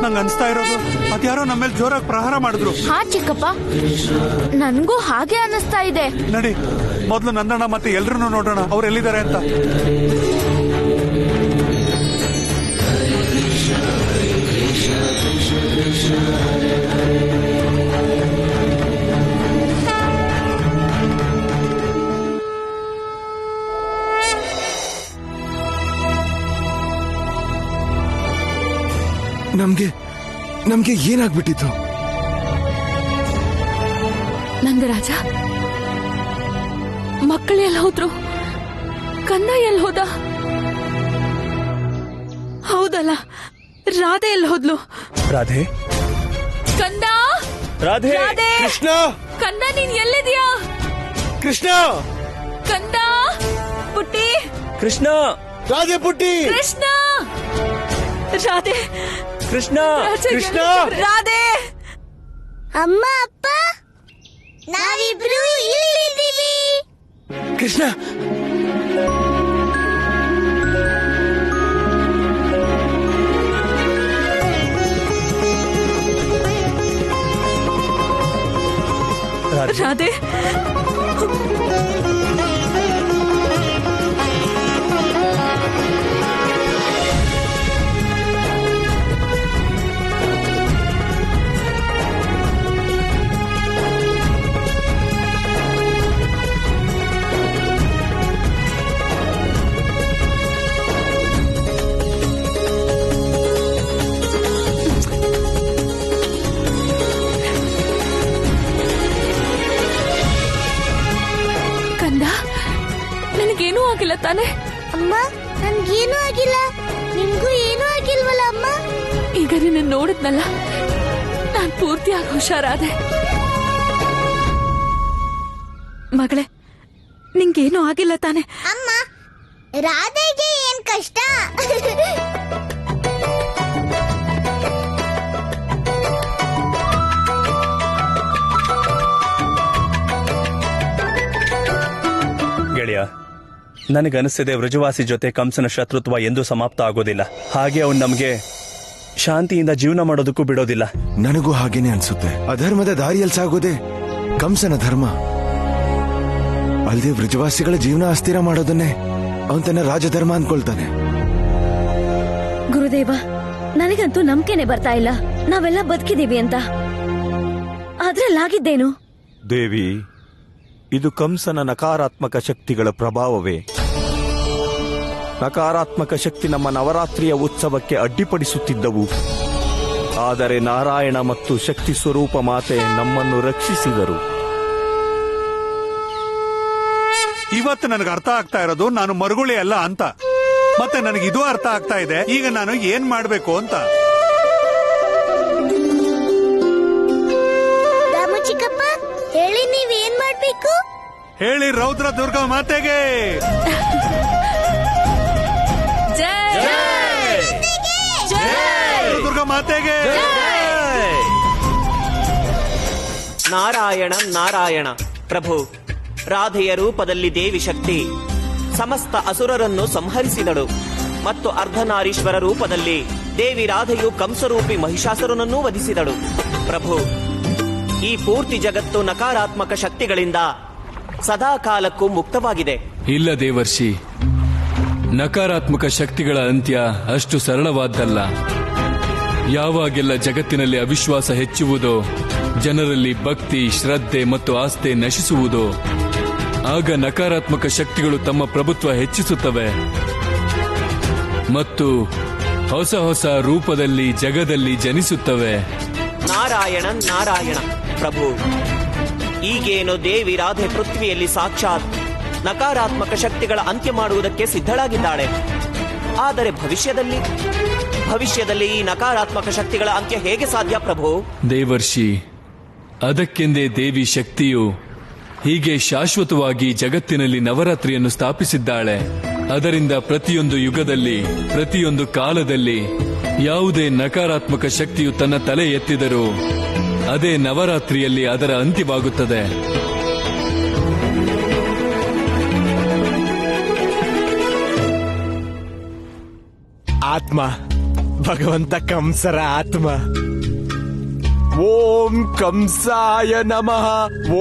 ನಂಗೆ ಅನ್ಸ್ತಾ ಇರೋದು ಅದ್ಯಾರೋ ನಮ್ಮ ಮೇಲೆ ಜೋರಾಗಿ ಪ್ರಹಾರ ಮಾಡಿದ್ರು. ಹಾ ಚಿಕ್ಕಪ್ಪ, ನನ್ಗೂ ಹಾಗೆ ಅನಿಸ್ತಾ ಇದೆ. ನಡಿ, ಮೊದ್ಲು ನನ್ನಣ್ಣ ಮತ್ತೆ ಎಲ್ರನ್ನೂ ನೋಡೋಣ, ಅವ್ರು ಎಲ್ಲಿದ್ದಾರೆ ಅಂತ. ನಮ್ಗೆ ಏನಾಗ್ಬಿಟ್ಟಿತ್ತು? ನಂದರಾಜ, ಮಕ್ಕಳು ಎಲ್ಲ ಹೋದ್ರು? ಕಂದ ಎಲ್ಲಿ ಹೋದ? ಹೌದಲ್ಲ, ರಾಧೆ ಎಲ್ಲಿ ಹೋದ್ಲು? ರಾಧೆ, ಕಂದ, ರಾಧೆ, ರಾಧೆ, ಕೃಷ್ಣ, ಕಂದ ನೀನ್ ಎಲ್ಲಿದ್ಯಾ? ಕೃಷ್ಣ, ಕಂದ, ಪುಟ್ಟಿ, ಕೃಷ್ಣ, ರಾಧೆ, ಪುಟ್ಟಿ, ಕೃಷ್ಣ, ರಾಧೆ, ಕೃಷ್ಣ, ಕೃಷ್ಣ, ರಾಧೆ. ಅಮ್ಮ, ಅಪ್ಪ, ನಾವಿಬ್ರು ಇಲ್ಲಿದ್ದೀವಿ. ಕೃಷ್ಣ, ರಾಧೆ ನಿನಗೇನೂ ಆಗಿಲ್ಲ ತಾನೆ? ಅಮ್ಮ ನನ್ಗೇನೂ ಆಗಿಲ್ಲ. ನಿನ್ಗೂ ಏನೂ ಆಗಿಲ್ವಲ್ಲ ಅಮ್ಮ? ಈಗ ನಿನ್ನ ನೋಡಿದ್ನಲ್ಲ, ನಾನ್ ಪೂರ್ತಿಯಾಗಿ ಹುಷಾರಾದೆ. ಮಗಳೇ, ನಿಂಗೇನೂ ಆಗಿಲ್ಲ ತಾನೆ? ಅಮ್ಮ, ರಾಧೆಗೆ ಏನ್ ಕಷ್ಟ? ಗೆಳೆಯ, ನನಗನಿಸ್ತಿದೆ ವೃಜವಾಸಿ ಜೊತೆ ಕಂಸನ ಶತ್ರುತ್ವ ಎಂದೂ ಸಮಾಪ್ತ ಆಗೋದಿಲ್ಲ. ಹಾಗೆ ಅವನು ನಮಗೆ ಶಾಂತಿಯಿಂದ ಜೀವನ ಮಾಡೋದಕ್ಕೂ ಬಿಡೋದಿಲ್ಲ. ನನಗೂ ಹಾಗೇನೆ ಅನ್ಸುತ್ತೆ. ಅಧರ್ಮದ ದಾರಿಯಲ್ಲಿ ಸಾಗೋದೆ ಕಂಸನ ಧರ್ಮ. ಅಲ್ಲದೆ ವೃಜವಾಸಿಗಳ ಜೀವನ ಅಸ್ಥಿರ ಮಾಡೋದನ್ನೇ ಅವನ್ ತನ್ನ ರಾಜಧರ್ಮ ಅನ್ಕೊಳ್ತಾನೆ. ಗುರುದೇವ, ನನಗಂತೂ ನಂಬಿಕೆನೆ ಬರ್ತಾ ಇಲ್ಲ ನಾವೆಲ್ಲ ಬದುಕಿದೀವಿ ಅಂತ. ಅದ್ರಲ್ಲಾಗಿದ್ದೇನು? ದೇವಿ, ಇದು ಕಂಸನ ನಕಾರಾತ್ಮಕ ಶಕ್ತಿಗಳ ಪ್ರಭಾವವೇ. ನಕಾರಾತ್ಮಕ ಶಕ್ತಿ ನಮ್ಮ ನವರಾತ್ರಿಯ ಉತ್ಸವಕ್ಕೆ ಅಡ್ಡಿಪಡಿಸುತ್ತಿದ್ದವು. ಆದರೆ ನಾರಾಯಣ ಮತ್ತು ಶಕ್ತಿ ಸ್ವರೂಪ ಮಾತೆ ನಮ್ಮನ್ನು ರಕ್ಷಿಸಿದರು. ಇವತ್ತು ನನಗೆ ಅರ್ಥ ಆಗ್ತಾ ಇರೋದು ನಾನು ಮರುಗುಳಿ ಅಲ್ಲ ಅಂತ. ಮತ್ತೆ ನನಗಿದು ಅರ್ಥ ಆಗ್ತಾ ಇದೆ ಈಗ ನಾನು ಏನ್ ಮಾಡ್ಬೇಕು ಅಂತ. ರಾಮು ಚಿಕ್ಕಪ್ಪ, ಹೇಳಿ ನೀವೇನ್ ಮಾಡ್ಬೇಕು? ಹೇಳಿ ರೌದ್ರ ದುರ್ಗಾ ಮಾತೆಗೆ ದುರ್ಗಾ ಮಾತೆಗೆ. ನಾರಾಯಣ ನಾರಾಯಣ. ಪ್ರಭು, ರಾಧೆಯ ರೂಪದಲ್ಲಿ ದೇವಿ ಶಕ್ತಿ ಸಮಸ್ತ ಅಸುರರನ್ನು ಸಂಹರಿಸಿದಳು ಮತ್ತು ಅರ್ಧನಾರೀಶ್ವರ ರೂಪದಲ್ಲಿ ದೇವಿ ರಾಧೆಯು ಕಂಸರೂಪಿ ಮಹಿಷಾಸುರನನ್ನೂ ವಧಿಸಿದಳು. ಪ್ರಭು, ಈ ಪೂರ್ತಿ ಜಗತ್ತು ನಕಾರಾತ್ಮಕ ಶಕ್ತಿಗಳಿಂದ ಸದಾ ಕಾಲಕ್ಕೂ ಮುಕ್ತವಾಗಿದೆ. ಇಲ್ಲ ದೇವರ್ಷಿ, ನಕಾರಾತ್ಮಕ ಶಕ್ತಿಗಳ ಅಂತ್ಯ ಅಷ್ಟು ಸರಳವಾದ್ದಲ್ಲ. ಯಾವಾಗೆಲ್ಲ ಜಗತ್ತಿನಲ್ಲಿ ಅವಿಶ್ವಾಸ ಹೆಚ್ಚುವುದೋ, ಜನರಲ್ಲಿ ಭಕ್ತಿ, ಶ್ರದ್ಧೆ ಮತ್ತು ಆಸ್ಥೆ ನಶಿಸುವುದೋ, ಆಗ ನಕಾರಾತ್ಮಕ ಶಕ್ತಿಗಳು ತಮ್ಮ ಪ್ರಭುತ್ವ ಹೆಚ್ಚಿಸುತ್ತವೆ ಮತ್ತು ಹೊಸ ಹೊಸ ರೂಪದಲ್ಲಿ ಜಗದಲ್ಲಿ ಜನಿಸುತ್ತವೆ. ನಾರಾಯಣ ನಾರಾಯಣ. ಪ್ರಭು, ಈಗೇನು ದೇವಿ ರಾಧೆ ಪೃಥ್ವಿಯಲ್ಲಿ ಸಾಕ್ಷಾತ್ ನಕಾರಾತ್ಮಕ ಶಕ್ತಿಗಳ ಅಂತ್ಯ ಮಾಡುವುದಕ್ಕೆ ಸಿದ್ಧಳಾಗಿದ್ದಾಳೆ. ಆದರೆ ಭವಿಷ್ಯದಲ್ಲಿ ಈ ನಕಾರಾತ್ಮಕ ಶಕ್ತಿಗಳ ಅಂತ್ಯ ಹೇಗೆ ಸಾಧ್ಯ ಪ್ರಭು? ದೇವರ್ಷಿ, ಅದಕ್ಕೆಂದೇ ದೇವಿ ಶಕ್ತಿಯು ಹೀಗೆ ಶಾಶ್ವತವಾಗಿ ಜಗತ್ತಿನಲ್ಲಿ ನವರಾತ್ರಿಯನ್ನು ಸ್ಥಾಪಿಸಿದ್ದಾಳೆ. ಅದರಿಂದ ಪ್ರತಿಯೊಂದು ಯುಗದಲ್ಲಿ, ಪ್ರತಿಯೊಂದು ಕಾಲದಲ್ಲಿ ಯಾವುದೇ ನಕಾರಾತ್ಮಕ ಶಕ್ತಿಯು ತನ್ನ ತಲೆ ಎತ್ತಿದರೂ ಅದೇ ನವರಾತ್ರಿಯಲ್ಲಿ ಅದರ ಅಂತ್ಯವಾಗುತ್ತದೆ. ಆತ್ಮ, ಭಗವಂತ ಕಂಸರ ಆತ್ಮ. ಓಂ ಕಂಸಾಯ ನಮಃ.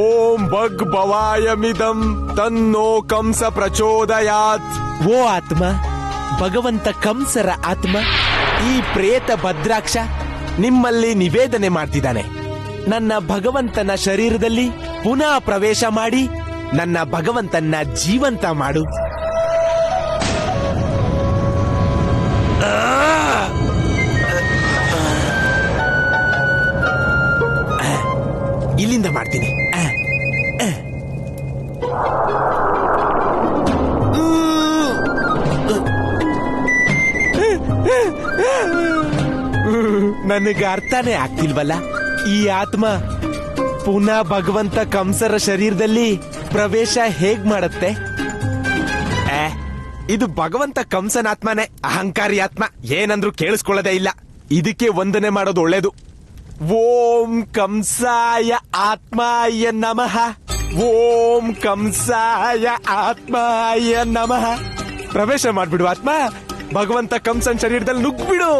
ಓಂ ಭಗ್ಭವಾಯಮಿದಂ ತನ್ನೋ ಕಂಸ ಪ್ರಚೋದಯಾತ್. ಓ ಆತ್ಮ, ಭಗವಂತ ಕಂಸರ ಆತ್ಮ, ಈ ಪ್ರೇತ ಭದ್ರಾಕ್ಷ ನಿಮ್ಮಲ್ಲಿ ನಿವೇದನೆ ಮಾಡ್ತಿದ್ದಾನೆ. ನನ್ನ ಭಗವಂತನ ಶರೀರದಲ್ಲಿ ಪುನಃ ಪ್ರವೇಶ ಮಾಡಿ ನನ್ನ ಭಗವಂತನ ಜೀವಂತ ಮಾಡು. ಇಲ್ಲಿಂದ ಮಾಡ್ತೀನಿ. ನನಗೆ ಅರ್ಥನೇ ಆಗ್ತಿಲ್ವಲ್ಲ, ಈ ಆತ್ಮ ಪುನಃ ಭಗವಂತ ಕಂಸರ ಶರೀರದಲ್ಲಿ ಪ್ರವೇಶ ಹೇಗ್ ಮಾಡತ್ತೆ? ಇದು ಭಗವಂತ ಕಂಸನ ಆತ್ಮನೇ, ಅಹಂಕಾರಿ ಆತ್ಮ. ಏನಂದ್ರೂ ಕೇಳಿಸ್ಕೊಳ್ಳೋದೇ ಇಲ್ಲ. ಇದಕ್ಕೆ ವಂದನೆ ಮಾಡೋದು ಒಳ್ಳೇದು. ಓಂ ಕಂಸಾಯ ಆತ್ಮಾಯ ನಮಃ. ಓಂ ಕಂಸಾಯ ಆತ್ಮಾಯ ನಮಃ. ಪ್ರವೇಶ ಮಾಡ್ಬಿಡು ಆತ್ಮ, ಭಗವಂತ ಕಂಸನ್ ಶರೀರದಲ್ಲಿ ನುಗ್ಬಿಡು.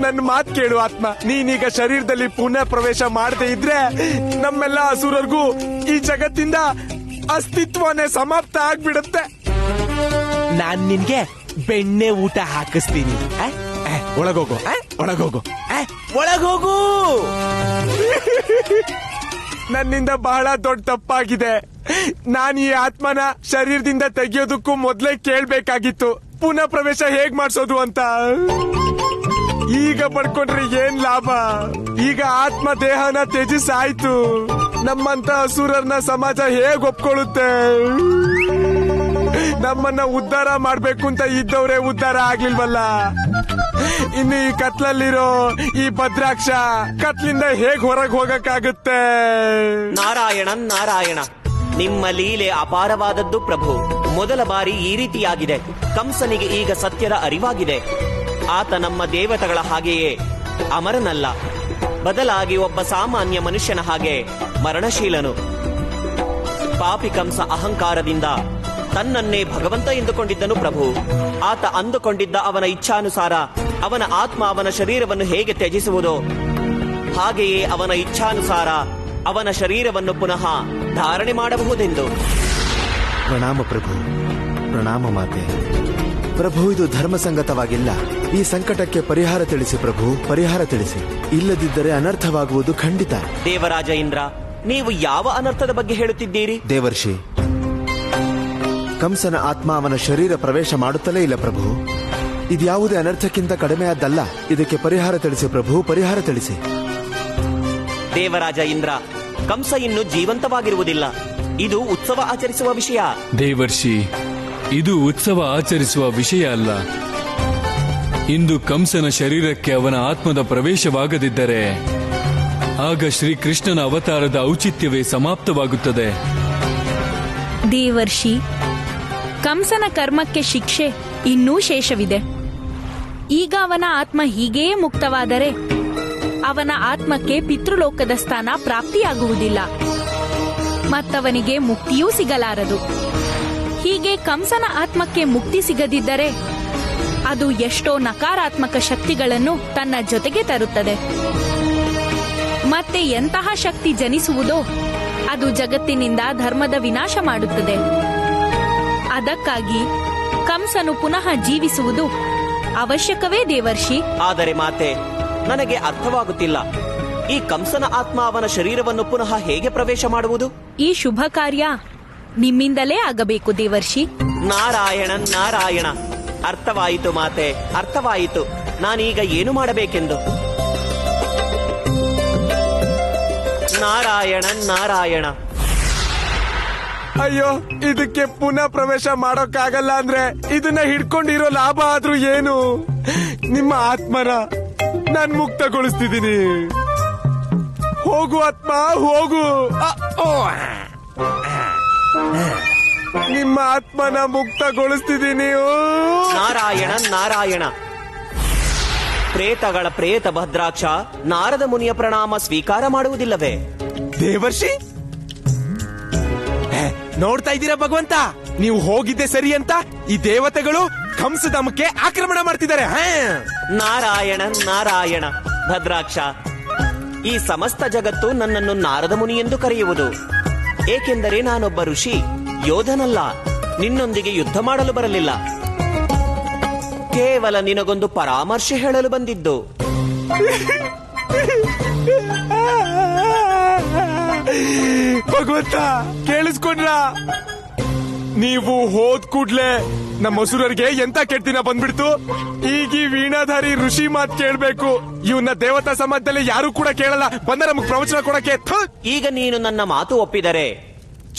ನನ್ನ ಮಾತ್ ಕೇಳು ಆತ್ಮ. ನೀನೀಗ ಶರೀರದಲ್ಲಿ ಪುನಃ ಪ್ರವೇಶ ಮಾಡದೇ ಇದ್ರೆ ನಮ್ಮೆಲ್ಲ ಅಸುರರಿಗೂ ಈ ಜಗತ್ತಿಂದ ಅಸ್ತಿತ್ವನೇ ಸಮಾಪ್ತ ಆಗ್ಬಿಡುತ್ತೆ. ನಾನ್ ನಿನ್ಗೆ ಬೆಣ್ಣೆ ಊಟ ಹಾಕಿಸ್ತೀನಿ. ಒಳಗೋಗು, ಒಳಗೋಗು, ಒಳಗೋಗು. ನನ್ನಿಂದ ಬಹಳ ದೊಡ್ಡ ತಪ್ಪಾಗಿದೆ. ನಾನು ಈ ಆತ್ಮನ ಶರೀರದಿಂದ ತೆಗೆಯೋದಕ್ಕೂ ಮೊದ್ಲೇ ಕೇಳ್ಬೇಕಾಗಿತ್ತು ಪುನಃ ಪ್ರವೇಶ ಹೇಗ್ ಮಾಡ್ಸೋದು ಅಂತ. ಈಗ ಪಡ್ಕೊಂಡ್ರೆ ಏನ್ ಲಾಭ? ಈಗ ಆತ್ಮ ದೇಹನ ತ್ಯಜಿಸಾಯ್ತು. ನಮ್ಮಂತ ಅಸುರರ್ನ ಸಮಾಜ ಹೇಗ್ ಒಪ್ಕೊಳ್ಳುತ್ತೆ? ನಮ್ಮನ್ನ ಉದ್ಧಾರ ಮಾಡ್ಬೇಕು ಅಂತ ಇದ್ದವ್ರೆ ಉದ್ಧಾರ ಆಗ್ಲಿಲ್ವಲ್ಲ. ಇನ್ನು ಈ ಕತ್ಲಲ್ಲಿರೋ ಈ ಭದ್ರಾಕ್ಷ ಕತ್ಲಿಂದ ಹೇಗ್ ಹೊರಗೆ ಹೋಗಕ್ಕಾಗುತ್ತೆ? ನಾರಾಯಣ ನಾರಾಯಣ, ನಿಮ್ಮ ಲೀಲೆ ಅಪಾರವಾದದ್ದು ಪ್ರಭು. ಮೊದಲ ಬಾರಿ ಈ ರೀತಿಯಾಗಿದೆ. ಕಂಸನಿಗೆ ಈಗ ಸತ್ಯದ ಅರಿವಾಗಿದೆ. ಆತ ನಮ್ಮ ದೇವತೆಗಳ ಹಾಗೆಯೇ ಅಮರನಲ್ಲ, ಬದಲಾಗಿ ಒಬ್ಬ ಸಾಮಾನ್ಯ ಮನುಷ್ಯನ ಹಾಗೆ ಮರಣಶೀಲನು. ಪಾಪಿ ಕಂಸ ಅಹಂಕಾರದಿಂದ ತನ್ನನ್ನೇ ಭಗವಂತ ಎಂದುಕೊಂಡಿದ್ದನು ಪ್ರಭು. ಆತ ಅಂದುಕೊಂಡಿದ್ದ ಅವನ ಇಚ್ಛಾನುಸಾರ ಅವನ ಆತ್ಮ ಅವನ ಶರೀರವನ್ನು ಹೇಗೆ ತ್ಯಜಿಸುವುದೋ ಹಾಗೆಯೇ ಅವನ ಇಚ್ಛಾನುಸಾರ ಅವನ ಶರೀರವನ್ನು ಪುನಃ ಧಾರಣೆ ಮಾಡಬಹುದೆಂದು. ಪ್ರಣಾಮ ಪ್ರಭು, ಪ್ರಣಾಮ ಮಾತೆ. ಪ್ರಭು, ಇದು ಧರ್ಮಸಂಗತವಾಗಿಲ್ಲ. ಈ ಸಂಕಟಕ್ಕೆ ಪರಿಹಾರ ತಿಳಿಸಿ ಪ್ರಭು, ಪರಿಹಾರ ತಿಳಿಸಿ. ಇಲ್ಲದಿದ್ದರೆ ಅನರ್ಥವಾಗುವುದು ಖಂಡಿತ. ದೇವರಾಜ ಇಂದ್ರ, ನೀವು ಯಾವ ಅನರ್ಥದ ಬಗ್ಗೆ ಹೇಳುತ್ತಿದ್ದೀರಿ? ದೇವರ್ಷಿ, ಕಂಸನ ಆತ್ಮ ಅವನ ಶರೀರ ಪ್ರವೇಶ ಮಾಡುತ್ತಲೇ ಇಲ್ಲ ಪ್ರಭು. ಇದ್ಯಾವುದೇ ಅನರ್ಥಕ್ಕಿಂತ ಕಡಿಮೆಯಾದ್ದಲ್ಲ. ಇದಕ್ಕೆ ಪರಿಹಾರ ತಿಳಿಸಿ ಪ್ರಭು, ಪರಿಹಾರ ತಿಳಿಸಿ. ದೇವರಾಜ ಇಂದ್ರ, ಕಂಸ ಇನ್ನು ಜೀವಂತವಾಗಿರುವುದಿಲ್ಲ. ಇದು ಉತ್ಸವ ಆಚರಿಸುವ ವಿಷಯ. ದೇವರ್ಷಿ, ಇದು ಉತ್ಸವ ಆಚರಿಸುವ ವಿಷಯ ಅಲ್ಲ. ಇಂದು ಕಂಸನ ಶರೀರಕ್ಕೆ ಅವನ ಆತ್ಮದ ಪ್ರವೇಶವಾಗದಿದ್ದರೆ ಆಗ ಶ್ರೀಕೃಷ್ಣನ ಅವತಾರದ ಔಚಿತ್ಯವೇ ಸಮಾಪ್ತವಾಗುತ್ತದೆ. ದೇವರ್ಷಿ, ಕಂಸನ ಕರ್ಮಕ್ಕೆ ಶಿಕ್ಷೆ ಇನ್ನೂ ಶೇಷವಿದೆ. ಈಗ ಅವನ ಆತ್ಮ ಹೀಗೇ ಮುಕ್ತವಾದರೆ ಅವನ ಆತ್ಮಕ್ಕೆ ಪಿತೃಲೋಕದ ಸ್ಥಾನ ಪ್ರಾಪ್ತಿಯಾಗುವುದಿಲ್ಲ, ಮತ್ತವನಿಗೆ ಮುಕ್ತಿಯೂ ಸಿಗಲಾರದು. ಹೀಗೆ ಕಂಸನ ಆತ್ಮಕ್ಕೆ ಮುಕ್ತಿ ಸಿಗದಿದ್ದರೆ ಅದು ಎಷ್ಟೋ ನಕಾರಾತ್ಮಕ ಶಕ್ತಿಗಳನ್ನು ತನ್ನ ಜೊತೆಗೆ ತರುತ್ತದೆ. ಮತ್ತೆ ಎಂತಹ ಶಕ್ತಿ ಜನಿಸುವುದೋ ಅದು ಜಗತ್ತಿನಿಂದ ಧರ್ಮದ ವಿನಾಶ ಮಾಡುತ್ತದೆ. ಅದಕ್ಕಾಗಿ ಕಂಸನು ಪುನಃ ಜೀವಿಸುವುದು ಅವಶ್ಯಕವೇ ದೇವರ್ಷಿ. ಆದರೆ ಮಾತೆ, ನನಗೆ ಅರ್ಥವಾಗುತ್ತಿಲ್ಲ. ಈ ಕಂಸನ ಆತ್ಮ ಅವನ ಶರೀರವನ್ನು ಪುನಃ ಹೇಗೆ ಪ್ರವೇಶ ಮಾಡುವುದು? ಈ ಶುಭ ಕಾರ್ಯ ನಿಮ್ಮಿಂದಲೇ ಆಗಬೇಕು ದೇವರ್ಷಿ. ನಾರಾಯಣ ನಾರಾಯಣ, ಅರ್ಥವಾಯಿತು ಮಾತೆ, ಅರ್ಥವಾಯಿತು. ನಾನೀಗ ಏನು ಮಾಡಬೇಕೆಂದು. ನಾರಾಯಣ ನಾರಾಯಣ. ಅಯ್ಯೋ, ಇದಕ್ಕೆ ಪುನಃ ಪ್ರವೇಶ ಮಾಡೋಕ್ಕಾಗಲ್ಲ ಅಂದ್ರೆ ಇದನ್ನ ಹಿಡ್ಕೊಂಡಿರೋ ಲಾಭ ಆದ್ರೂ ಏನು? ನಿಮ್ಮ ಆತ್ಮನ ನಾನ್ ಮುಕ್ತಗೊಳಿಸ್ತಿದ್ದೀನಿ. ಹೋಗು ಆತ್ಮ, ಹೋಗು. ನಿಮ್ಮ ಆತ್ಮನ ಮುಕ್ತಗೊಳಿಸ್ತಿದ್ದೀನಿ. ನಾರಾಯಣ ನಾರಾಯಣ. ಪ್ರೇತಗಳ ಪ್ರೇತ ಭದ್ರಾಕ್ಷ ನಾರದ ಮುನಿಯ ಪ್ರಣಾಮ ಸ್ವೀಕಾರ ಮಾಡುವುದಿಲ್ಲವೇ? ದೇವರ್ಷಿ, ನೋಡ್ತಾ ಇದ್ದೀರಾ ಭಗವಂತ, ನೀವು ಹೋಗಿದ್ದೆ ಸರಿ ಅಂತ ಈ ದೇವತೆಗಳು ಕಂಸಧಾಮಕ್ಕೆ ಆಕ್ರಮಣ ಮಾಡ್ತಿದ್ದಾರೆ. ನಾರಾಯಣ ನಾರಾಯಣ. ಭದ್ರಾಕ್ಷ, ಈ ಸಮಸ್ತ ಜಗತ್ತು ನನ್ನನ್ನು ನಾರದ ಮುನಿ ಎಂದು ಕರೆಯುವುದು. ಏಕೆಂದರೆ ನಾನೊಬ್ಬ ಋಷಿ, ಯೋಧನಲ್ಲ. ನಿನ್ನೊಂದಿಗೆ ಯುದ್ಧ ಮಾಡಲು ಬರಲಿಲ್ಲ. ಕೇವಲ ನಿನಗೊಂದು ಪರಾಮರ್ಶೆ ಹೇಳಲು ಬಂದಿದ್ದು. ಭಗವಂತ, ಕೇಳಿಸ್ಕೊಂಡ್ರ? ನೀವು ಹೋದ್ ಕೂಡ್ಲೆ ನಮ್ಮ ಅಸುರರಿಗೆ ಎಂತ ಕೆಟ್ಟಿನ ಬಂದ್ಬಿಡ್ತು. ಈಗ ಈ ವೀಣಾಧಾರಿ ಋಷಿ ಮಾತ್ ಕೇಳ್ಬೇಕು. ಇವನ್ನ ದೇವತಾ ಸಮಾಜದಲ್ಲಿ ಯಾರು ಕೂಡ ಕೇಳಲ್ಲ. ಬಂದ ನಮಗ್ ಪ್ರವಚನ ಕೊಡಕ್ಕೆ. ಈಗ ನೀನು ನನ್ನ ಮಾತು ಒಪ್ಪಿದರೆ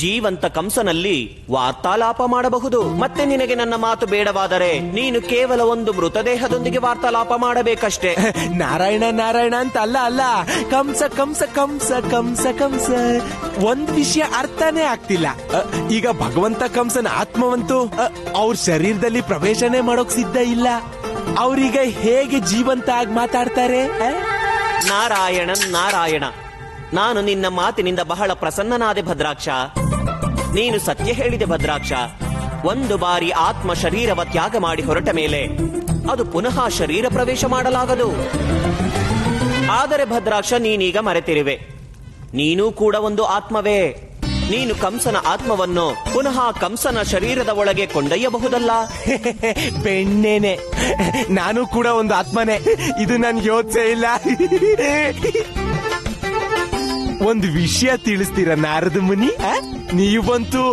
ಜೀವಂತ ಕಂಸನಲ್ಲಿ ವಾರ್ತಾಲಾಪ ಮಾಡಬಹುದು. ಮತ್ತೆ ನಿನಗೆ ನನ್ನ ಮಾತು ಬೇಡವಾದರೆ ನೀನು ಕೇವಲ ಒಂದು ಮೃತದೇಹದೊಂದಿಗೆ ವಾರ್ತಾಲಾಪ ಮಾಡಬೇಕಷ್ಟೇ. ನಾರಾಯಣ ನಾರಾಯಣ ಅಂತ ಅಲ್ಲ ಅಲ್ಲ, ಕಂಸ ಕಂಸ ಕಂಸ ಕಂಸ ಕಂಸ. ಒಂದ್ ವಿಷಯ ಅರ್ಥನೇ ಆಗ್ತಿಲ್ಲ. ಈಗ ಭಗವಂತ ಕಂಸನ ಆತ್ಮವಂತೂ ಅವ್ರ ಶರೀರದಲ್ಲಿ ಪ್ರವೇಶನೇ ಮಾಡೋಕ್ ಸಿದ್ಧ ಇಲ್ಲ. ಅವ್ರೀಗ ಹೇಗೆ ಜೀವಂತ ಆಗಿ ಮಾತಾಡ್ತಾರೆ? ನಾರಾಯಣ ನಾರಾಯಣ. ನಾನು ನಿನ್ನ ಮಾತಿನಿಂದ ಬಹಳ ಪ್ರಸನ್ನನಾದೆ ಭದ್ರಾಕ್ಷ. ನೀನು ಸತ್ಯ ಹೇಳಿದೆ ಭದ್ರಾಕ್ಷ. ಒಂದು ಬಾರಿ ಆತ್ಮ ಶರೀರವ ತ್ಯಾಗ ಮಾಡಿ ಹೊರಟ ಮೇಲೆ ಅದು ಪುನಃ ಶರೀರ ಪ್ರವೇಶ ಮಾಡಲಾಗದು. ಆದರೆ ಭದ್ರಾಕ್ಷ, ನೀನೀಗ ಮರೆತಿರುವೆ, ನೀನೂ ಕೂಡ ಒಂದು ಆತ್ಮವೇ. ನೀನು ಕಂಸನ ಆತ್ಮವನ್ನು ಪುನಃ ಕಂಸನ ಶರೀರದ ಒಳಗೆ ಕೊಂಡೊಯ್ಯಬಹುದಲ್ಲ? ಬೆಣ್ಣೆನೆ, ನಾನು ಕೂಡ ಒಂದು ಆತ್ಮನೇ. ಇದು ನನ್ಗೆ ಯೋಚನೆ ಇಲ್ಲ. ಒಂದು ವಿಷಯ ತಿಳಿಸ್ತೀರ ನಾರದ ಮುನಿ? ನೀವಂತೂ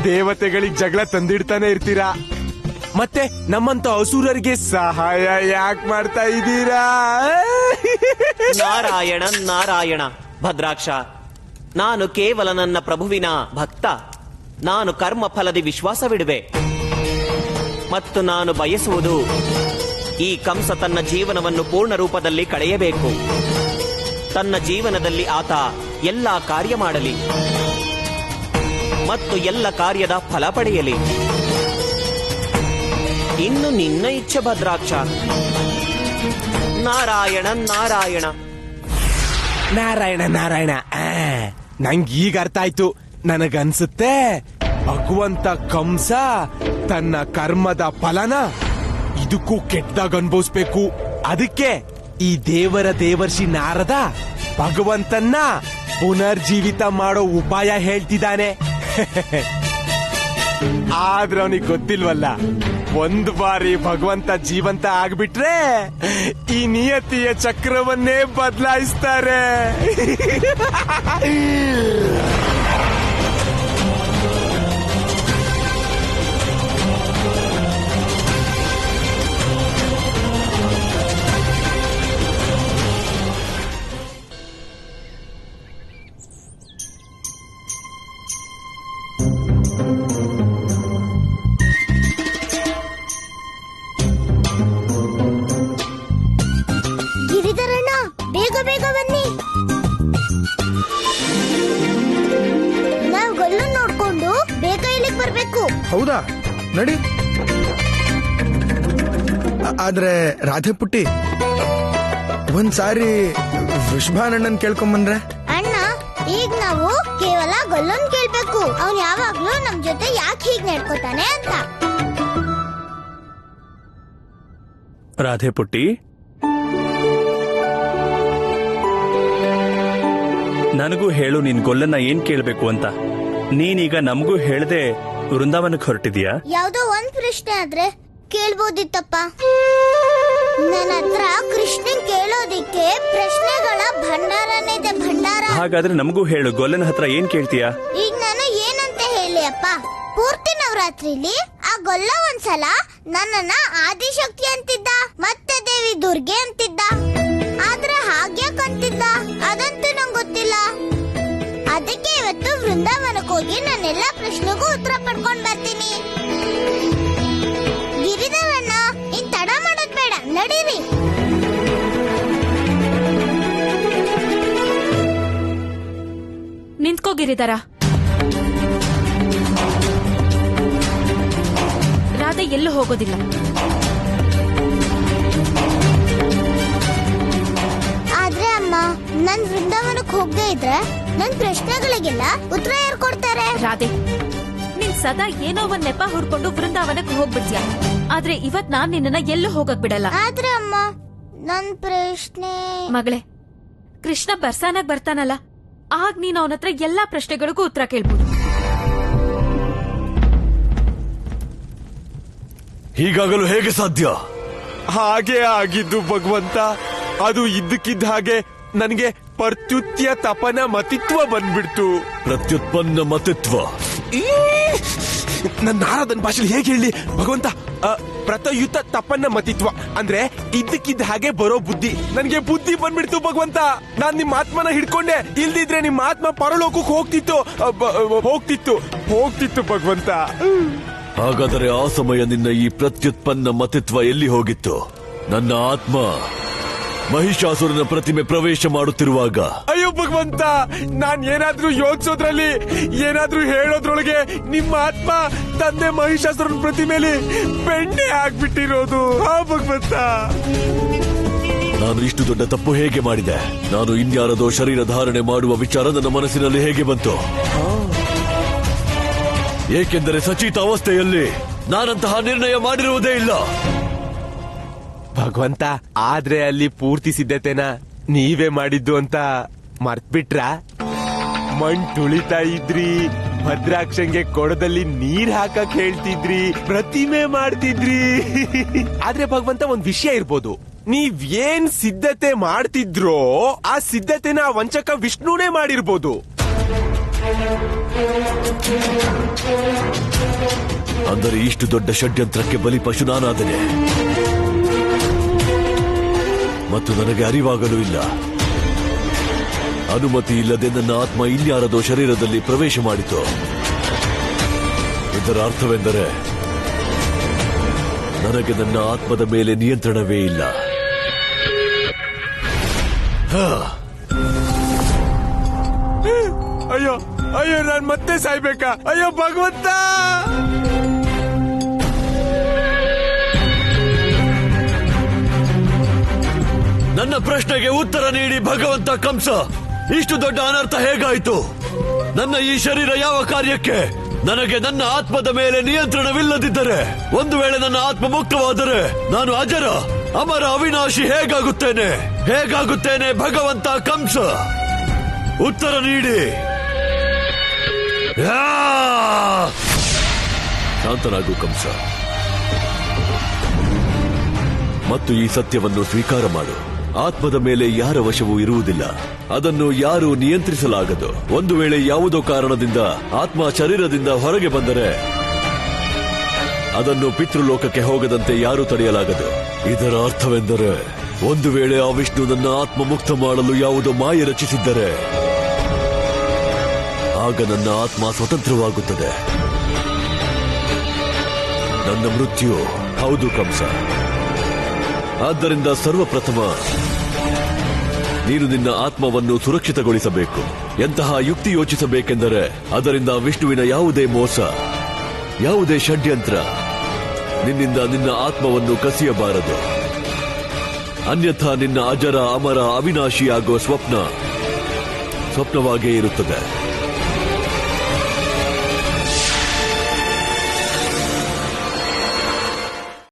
ದೇವತೆಗಳಿಗೆ ಜಗಳ ತಂದಿಡ್ತಾನೆ ಇರ್ತೀರಾ, ಮತ್ತೆ ನಮ್ಮಂತ ಅಸುರರಿಗೆ ಸಹಾಯ ಯಾಕೆ ಮಾಡ್ತಾ ಇದ್ದೀರಾ? ನಾರಾಯಣ ನಾರಾಯಣ. ಭದ್ರಾಕ್ಷ, ನಾನು ಕೇವಲ ನನ್ನ ಪ್ರಭುವಿನ ಭಕ್ತ. ನಾನು ಕರ್ಮ ಫಲದ ವಿಶ್ವಾಸವಿಡುವೆ ಮತ್ತು ನಾನು ಬಯಸುವುದು ಈ ಕಂಸ ತನ್ನ ಜೀವನವನ್ನು ಪೂರ್ಣ ರೂಪದಲ್ಲಿ ಕಳೆಯಬೇಕು. ತನ್ನ ಜೀವನದಲ್ಲಿ ಆತ ಎಲ್ಲ ಕಾರ್ಯ ಮಾಡಲಿ ಮತ್ತು ಎಲ್ಲ ಕಾರ್ಯದ ಫಲ ಪಡೆಯಲಿ. ಇನ್ನು ನಿನ್ನ ಇಚ್ಛೆ ಭದ್ರಾಕ್ಷ. ನಾರಾಯಣ ನಾರಾಯಣ. ನಾರಾಯಣ ನಾರಾಯಣ. ನಂಗೆ ಈಗ ಅರ್ಥ ಆಯ್ತು. ನನಗನ್ಸುತ್ತೆ ಭಗವಂತ ಕಂಸ ತನ್ನ ಕರ್ಮದ ಫಲನ ಇದಕ್ಕೂ ಕೆಟ್ಟದಾಗ ಅನ್ಭವಿಸ್ಬೇಕು. ಅದಕ್ಕೆ ಈ ದೇವರ ದೇವರ್ಷಿ ನಾರದ ಭಗವಂತನ್ನ ಪುನರ್ಜೀವಿತ ಮಾಡೋ ಉಪಾಯ ಹೇಳ್ತಿದ್ದಾನೆ. ಆದ್ರೆ ಅವನಿಗೆ ಗೊತ್ತಿಲ್ವಲ್ಲ, ಒಂದು ಬಾರಿ ಭಗವಂತ ಜೀವಂತ ಆಗ್ಬಿಟ್ರೆ ಈ ನಿಯತಿಯ ಚಕ್ರವನ್ನೇ ಬದಲಾಯಿಸ್ತಾರೆ. ಗಿರಿಧರಣ್ಣ, ಬೇಗ ಬೇಗ ಬನ್ನಿ. ನಾವು ಗಲ್ಲು ನೋಡ್ಕೊಂಡು ಬೇಗ ಇಲ್ಲಿಗೆ ಬರ್ಬೇಕು. ಹೌದಾ? ನಡಿ. ಆದ್ರೆ ರಾಧೆ ಪುಟ್ಟಿ, ಒಂದ್ಸಾರಿ ವೃಷಭಾನಣ್ಣನ್ ಕೇಳ್ಕೊಂಬಂದ್ರೆ? ಅಣ್ಣ, ಈಗ ನಾವು ಕೇವಲ ಗಲ್ಲನ್ ಕೇಳ್ಬೇಕು. ಅವ್ನು ಯಾವಾಗ್ಲೂ ನಮ್ ಜೊತೆ ಯಾಕೆ ಹೀಗ್ ನಡ್ಕೋತಾನೆ ಅಂತ. ರಾಧೆ ಪುಟ್ಟಿ, ನನಗೂ ಹೇಳು, ನಿನ್ ಗೊಲ್ಲನ್ನ ಏನ್ ಕೇಳ್ಬೇಕು ಅಂತ. ನೀನೀಗ ನಮಗೂ ಹೇಳ್ದೆ ವೃಂದಾವನಕ್ಕೆ ಹೊರಟಿದ್ಯಾ? ಯಾವ್ದೋ ಒಂದ್ ಪ್ರಶ್ನೆ ಆದ್ರೆ ಕೇಳ್ಬೋದಿತ್ತಪ್ಪ. ನನ್ನ ಹತ್ರ ಕೃಷ್ಣನ್ ಕೇಳೋದಿಕ್ಕೆ ಪ್ರಶ್ನೆಗಳ ಭಂಡಾರನೇ ಇದೆ, ಭಂಡಾರ. ಹಾಗಾದ್ರೆ ನಮಗೂ ಹೇಳು, ಗೊಲ್ಲನ ಹತ್ರ ಏನ್ ಕೇಳ್ತೀಯಾ? ಈಗ ನಾನು ಏನಂತ ಹೇಳಿ ಅಪ್ಪ? ಪೂರ್ತಿ ನವರಾತ್ರಿಲಿ ಆ ಗೊಲ್ಲ ಒಂದ್ಸಲ ನನ್ನನ್ನ ಆದಿಶಕ್ತಿ ಅಂತಿದ್ದ, ಮತ್ತೆ ದೇವಿ ದುರ್ಗೆ ಅಂತಿದ್ದ. ಆದ್ರೆ ಹಾಗ್ಯಾಕ್ ಅಂತಿದ್ದ ಅದಂತೂ ನಂಗೆ ಗೊತ್ತಿಲ್ಲ. ಅದಕ್ಕೆ ಇವತ್ತು ವೃಂದಾವನಕ್ಕೆ ಹೋಗಿ ನಾನೆಲ್ಲ ಪ್ರಶ್ನೆಗೂ ಉತ್ತರ ಪಡ್ಕೊಂಡ್ ಬರ್ತೀನಿ. ಗಿರಿಧರಣ್ಣ, ಇನ್ ತಡ ಮಾಡೋದ್ ಬೇಡ, ನಡೀರಿ. ನಿಂತ್ಕೋ ಗಿರಿಧರ. ರಾಧೆ ಎಲ್ಲೂ ಹೋಗೋದಿಲ್ಲ. ಆದ್ರೆ ಅಮ್ಮ, ನನ್ ವೃಂದಾವನಕ್ಕೆ ಹೋಗದೆ ಇದ್ರೆ ನನ್ ಪ್ರಶ್ನೆಗಳಿಗೆಲ್ಲ ಉತ್ತರ ಯಾರು ಕೊಡ್ತಾರೆ? ರಾಧೆ, ನೀನ್ ಸದಾ ಏನೋ ಒಂದ್ ನೆಪ ಹುಡ್ಕೊಂಡು ವೃಂದಾವನಕ್ಕೆ ಹೋಗ್ಬಿಡ್ತೀಯ. ಆದ್ರೆ ಇವತ್ ನಾನ್ ನಿನ್ನ ಎಲ್ಲೂ ಹೋಗಕ್ ಬಿಡಲ್ಲ. ಆದ್ರೆ ಅಮ್ಮ, ನನ್ ಪ್ರಶ್ನೆ... ಮಗಳೇ, ಕೃಷ್ಣ ಬರ್ಸಾನಾಗ್ ಬರ್ತಾನಲ್ಲ, ಆಗ ನೀನ್ ಅವನ ಹತ್ರ ಎಲ್ಲಾ ಪ್ರಶ್ನೆಗಳಿಗೂ ಉತ್ತರ ಕೇಳ್ಬೋದು. ಹೀಗಾಗಲು ಹೇಗೆ ಸಾಧ್ಯ? ಹಾಗೆ ಆಗಿದ್ದು ಭಗವಂತ. ಅದು ಇದ್ದಕ್ಕಿದ್ದ ಹಾಗೆ ನನಗೆ ಪ್ರತ್ಯುತ್ಯ ತಪನ ಮತಿತ್ವ ಬಂದ್ಬಿಡ್ತು. ಪ್ರತ್ಯುತ್ಪನ್ನ ಮತಿತ್ವ? ನನ್ನ ನಾರದನ್ ಭಾಷೆಲಿ ಹೇಗೆ ಹೇಳಿ ಭಗವಂತ? ಪ್ರತಯುತ ತಪನ್ನ ಮತಿತ್ವ ಅಂದ್ರೆ ಇದ್ದಕ್ಕಿದ್ದ ಹಾಗೆ ಬರೋ ಬುದ್ಧಿ. ನನ್ಗೆ ಬುದ್ಧಿ ಬಂದ್ಬಿಡ್ತು ಭಗವಂತ. ನಾನ್ ನಿಮ್ಮ ಆತ್ಮನ ಹಿಡ್ಕೊಂಡೆ, ಇಲ್ದಿದ್ರೆ ನಿಮ್ಮ ಆತ್ಮ ಪರಲೋಕಕ್ಕೆ ಹೋಗ್ತಿತ್ತು ಭಗವಂತ. ಹಾಗಾದರೆ ಆ ಸಮಯ ನಿನ್ನ ಈ ಪ್ರತ್ಯುತ್ಪನ್ನ ಮತಿತ್ವ ಎಲ್ಲಿ ಹೋಗಿತ್ತು? ನನ್ನ ಆತ್ಮ ಮಹಿಷಾಸುರನ ಪ್ರತಿಮೆ ಪ್ರವೇಶ ಮಾಡುತ್ತಿರುವಾಗ. ಅಯ್ಯೋ ಭಗವಂತ, ನಾನ್ ಏನಾದ್ರೂ ಯೋಚಿಸೋದ್ರಲ್ಲಿ, ಏನಾದ್ರೂ ಹೇಳೋದ್ರೊಳಗೆ ನಿಮ್ಮ ಆತ್ಮ ತಂದೆ ಮಹಿಷಾಸುರನ ಪ್ರತಿಮೆಲಿ ಬೆಣ್ಣೆ ಆಗ್ಬಿಟ್ಟಿರೋದು. ಭಗವಂತ, ನಾನು ಇಷ್ಟು ದೊಡ್ಡ ತಪ್ಪು ಹೇಗೆ ಮಾಡಿದೆ? ನಾನು ಇನ್ಯಾರದೋ ಶರೀರ ಧಾರಣೆ ಮಾಡುವ ವಿಚಾರ ನನ್ನ ಮನಸ್ಸಿನಲ್ಲಿ ಹೇಗೆ ಬಂತು? ಏಕೆಂದರೆ ಸಚಿತ ಅವಸ್ಥೆಯಲ್ಲಿ ನಾನಂತಹ ನಿರ್ಣಯ ಮಾಡಿರುವುದೇ ಇಲ್ಲ. ಭಗವಂತ, ಆದ್ರೆ ಅಲ್ಲಿ ಪೂರ್ತಿ ಸಿದ್ಧತೆನ ನೀವೇ ಮಾಡಿದ್ದು ಅಂತ ಮರ್ತ್ಬಿಟ್ರ? ಮಣ್ ತುಳಿತಾ ಇದ್ರಿ, ಭದ್ರಾಕ್ಷಂಗೆ ಕೊಡದಲ್ಲಿ ನೀರ್ ಹಾಕಕ್ ಹೇಳ್ತಿದ್ರಿ, ಪ್ರತಿಮೆ ಮಾಡ್ತಿದ್ರಿ. ಆದ್ರೆ ಭಗವಂತ, ಒಂದ್ ವಿಷಯ ಇರ್ಬೋದು, ನೀವ್ ಏನ್ ಸಿದ್ಧತೆ ಮಾಡ್ತಿದ್ರೋ ಆ ಸಿದ್ಧತೆನ ವಂಚಕ ವಿಷ್ಣುನೇ ಮಾಡಿರ್ಬೋದು. ಅಂದರೆ ಇಷ್ಟು ದೊಡ್ಡ ಷಡ್ಯಂತ್ರಕ್ಕೆ ಬಲಿಪಶು ನಾನಾದನೆ ಮತ್ತು ನನಗೆ ಅರಿವಾಗಲೂ ಇಲ್ಲ. ಅನುಮತಿ ಇಲ್ಲದೆ ನನ್ನ ಆತ್ಮ ಇನ್ಯಾರದೋ ಶರೀರದಲ್ಲಿ ಪ್ರವೇಶ ಮಾಡಿತು. ಇದರ ಅರ್ಥವೆಂದರೆ ನನಗೆ ನನ್ನ ಆತ್ಮದ ಮೇಲೆ ನಿಯಂತ್ರಣವೇ ಇಲ್ಲ. ಅಯ್ಯೋ ಅಯ್ಯೋ, ನಾನ್ ಮತ್ತೆ ಸಾಯ್ಬೇಕಾ? ಅಯ್ಯೋ ಭಗವಂತ! ನನ್ನ ಪ್ರಶ್ನೆಗೆ ಉತ್ತರ ನೀಡಿ ಭಗವಂತ ಕಂಸ. ಇಷ್ಟು ದೊಡ್ಡ ಅನರ್ಥ ಹೇಗಾಯಿತು? ನನ್ನ ಈ ಶರೀರ ಯಾವ ಕಾರ್ಯಕ್ಕೆ? ನನಗೆ ನನ್ನ ಆತ್ಮದ ಮೇಲೆ ನಿಯಂತ್ರಣವಿಲ್ಲದಿದ್ದರೆ, ಒಂದು ವೇಳೆ ನನ್ನ ಆತ್ಮ ಮುಕ್ತವಾದರೆ ನಾನು ಅಜರ, ಅಮರ, ಅವಿನಾಶಿ ಹೇಗಾಗುತ್ತೇನೆ ಭಗವಂತ ಕಂಸ? ಉತ್ತರ ನೀಡಿ. ಶಾಂತನಾಗು ಕಂಸ ಮತ್ತು ಈ ಸತ್ಯವನ್ನು ಸ್ವೀಕಾರ ಮಾಡು. ಆತ್ಮದ ಮೇಲೆ ಯಾರ ವಶವೂ ಇರುವುದಿಲ್ಲ, ಅದನ್ನು ಯಾರೂ ನಿಯಂತ್ರಿಸಲಾಗದು. ಒಂದು ವೇಳೆ ಯಾವುದೋ ಕಾರಣದಿಂದ ಆತ್ಮ ಶರೀರದಿಂದ ಹೊರಗೆ ಬಂದರೆ ಅದನ್ನು ಪಿತೃಲೋಕಕ್ಕೆ ಹೋಗದಂತೆ ಯಾರೂ ತಡೆಯಲಾಗದು. ಇದರ ಅರ್ಥವೆಂದರೆ, ಒಂದು ವೇಳೆ ಆ ವಿಷ್ಣು ನನ್ನ ಆತ್ಮ ಮುಕ್ತ ಮಾಡಲು ಯಾವುದೋ ಮಾಯೆ ರಚಿಸಿದ್ದರೆ ಆಗ ನನ್ನ ಆತ್ಮ ಸ್ವತಂತ್ರವಾಗುತ್ತದೆ. ನನ್ನ ಮೃತ್ಯು ಹೌದು ಕಂಸ. ಆದ್ದರಿಂದ ಸರ್ವಪ್ರಥಮ ನೀನು ನಿನ್ನ ಆತ್ಮವನ್ನು ಸುರಕ್ಷಿತಗೊಳಿಸಬೇಕು. ಎಂತಹ ಯುಕ್ತಿ ಯೋಚಿಸಬೇಕೆಂದರೆ, ಅದರಿಂದ ವಿಷ್ಣುವಿನ ಯಾವುದೇ ಮೋಸ, ಯಾವುದೇ ಷಡ್ಯಂತ್ರ ನಿನ್ನಿಂದ ನಿನ್ನ ಆತ್ಮವನ್ನು ಕಸಿಯಬಾರದು. ಅನ್ಯಥಾ ನಿನ್ನ ಅಜರ, ಅಮರ, ಅವಿನಾಶಿಯಾಗುವ ಸ್ವಪ್ನವಾಗೇ ಇರುತ್ತದೆ.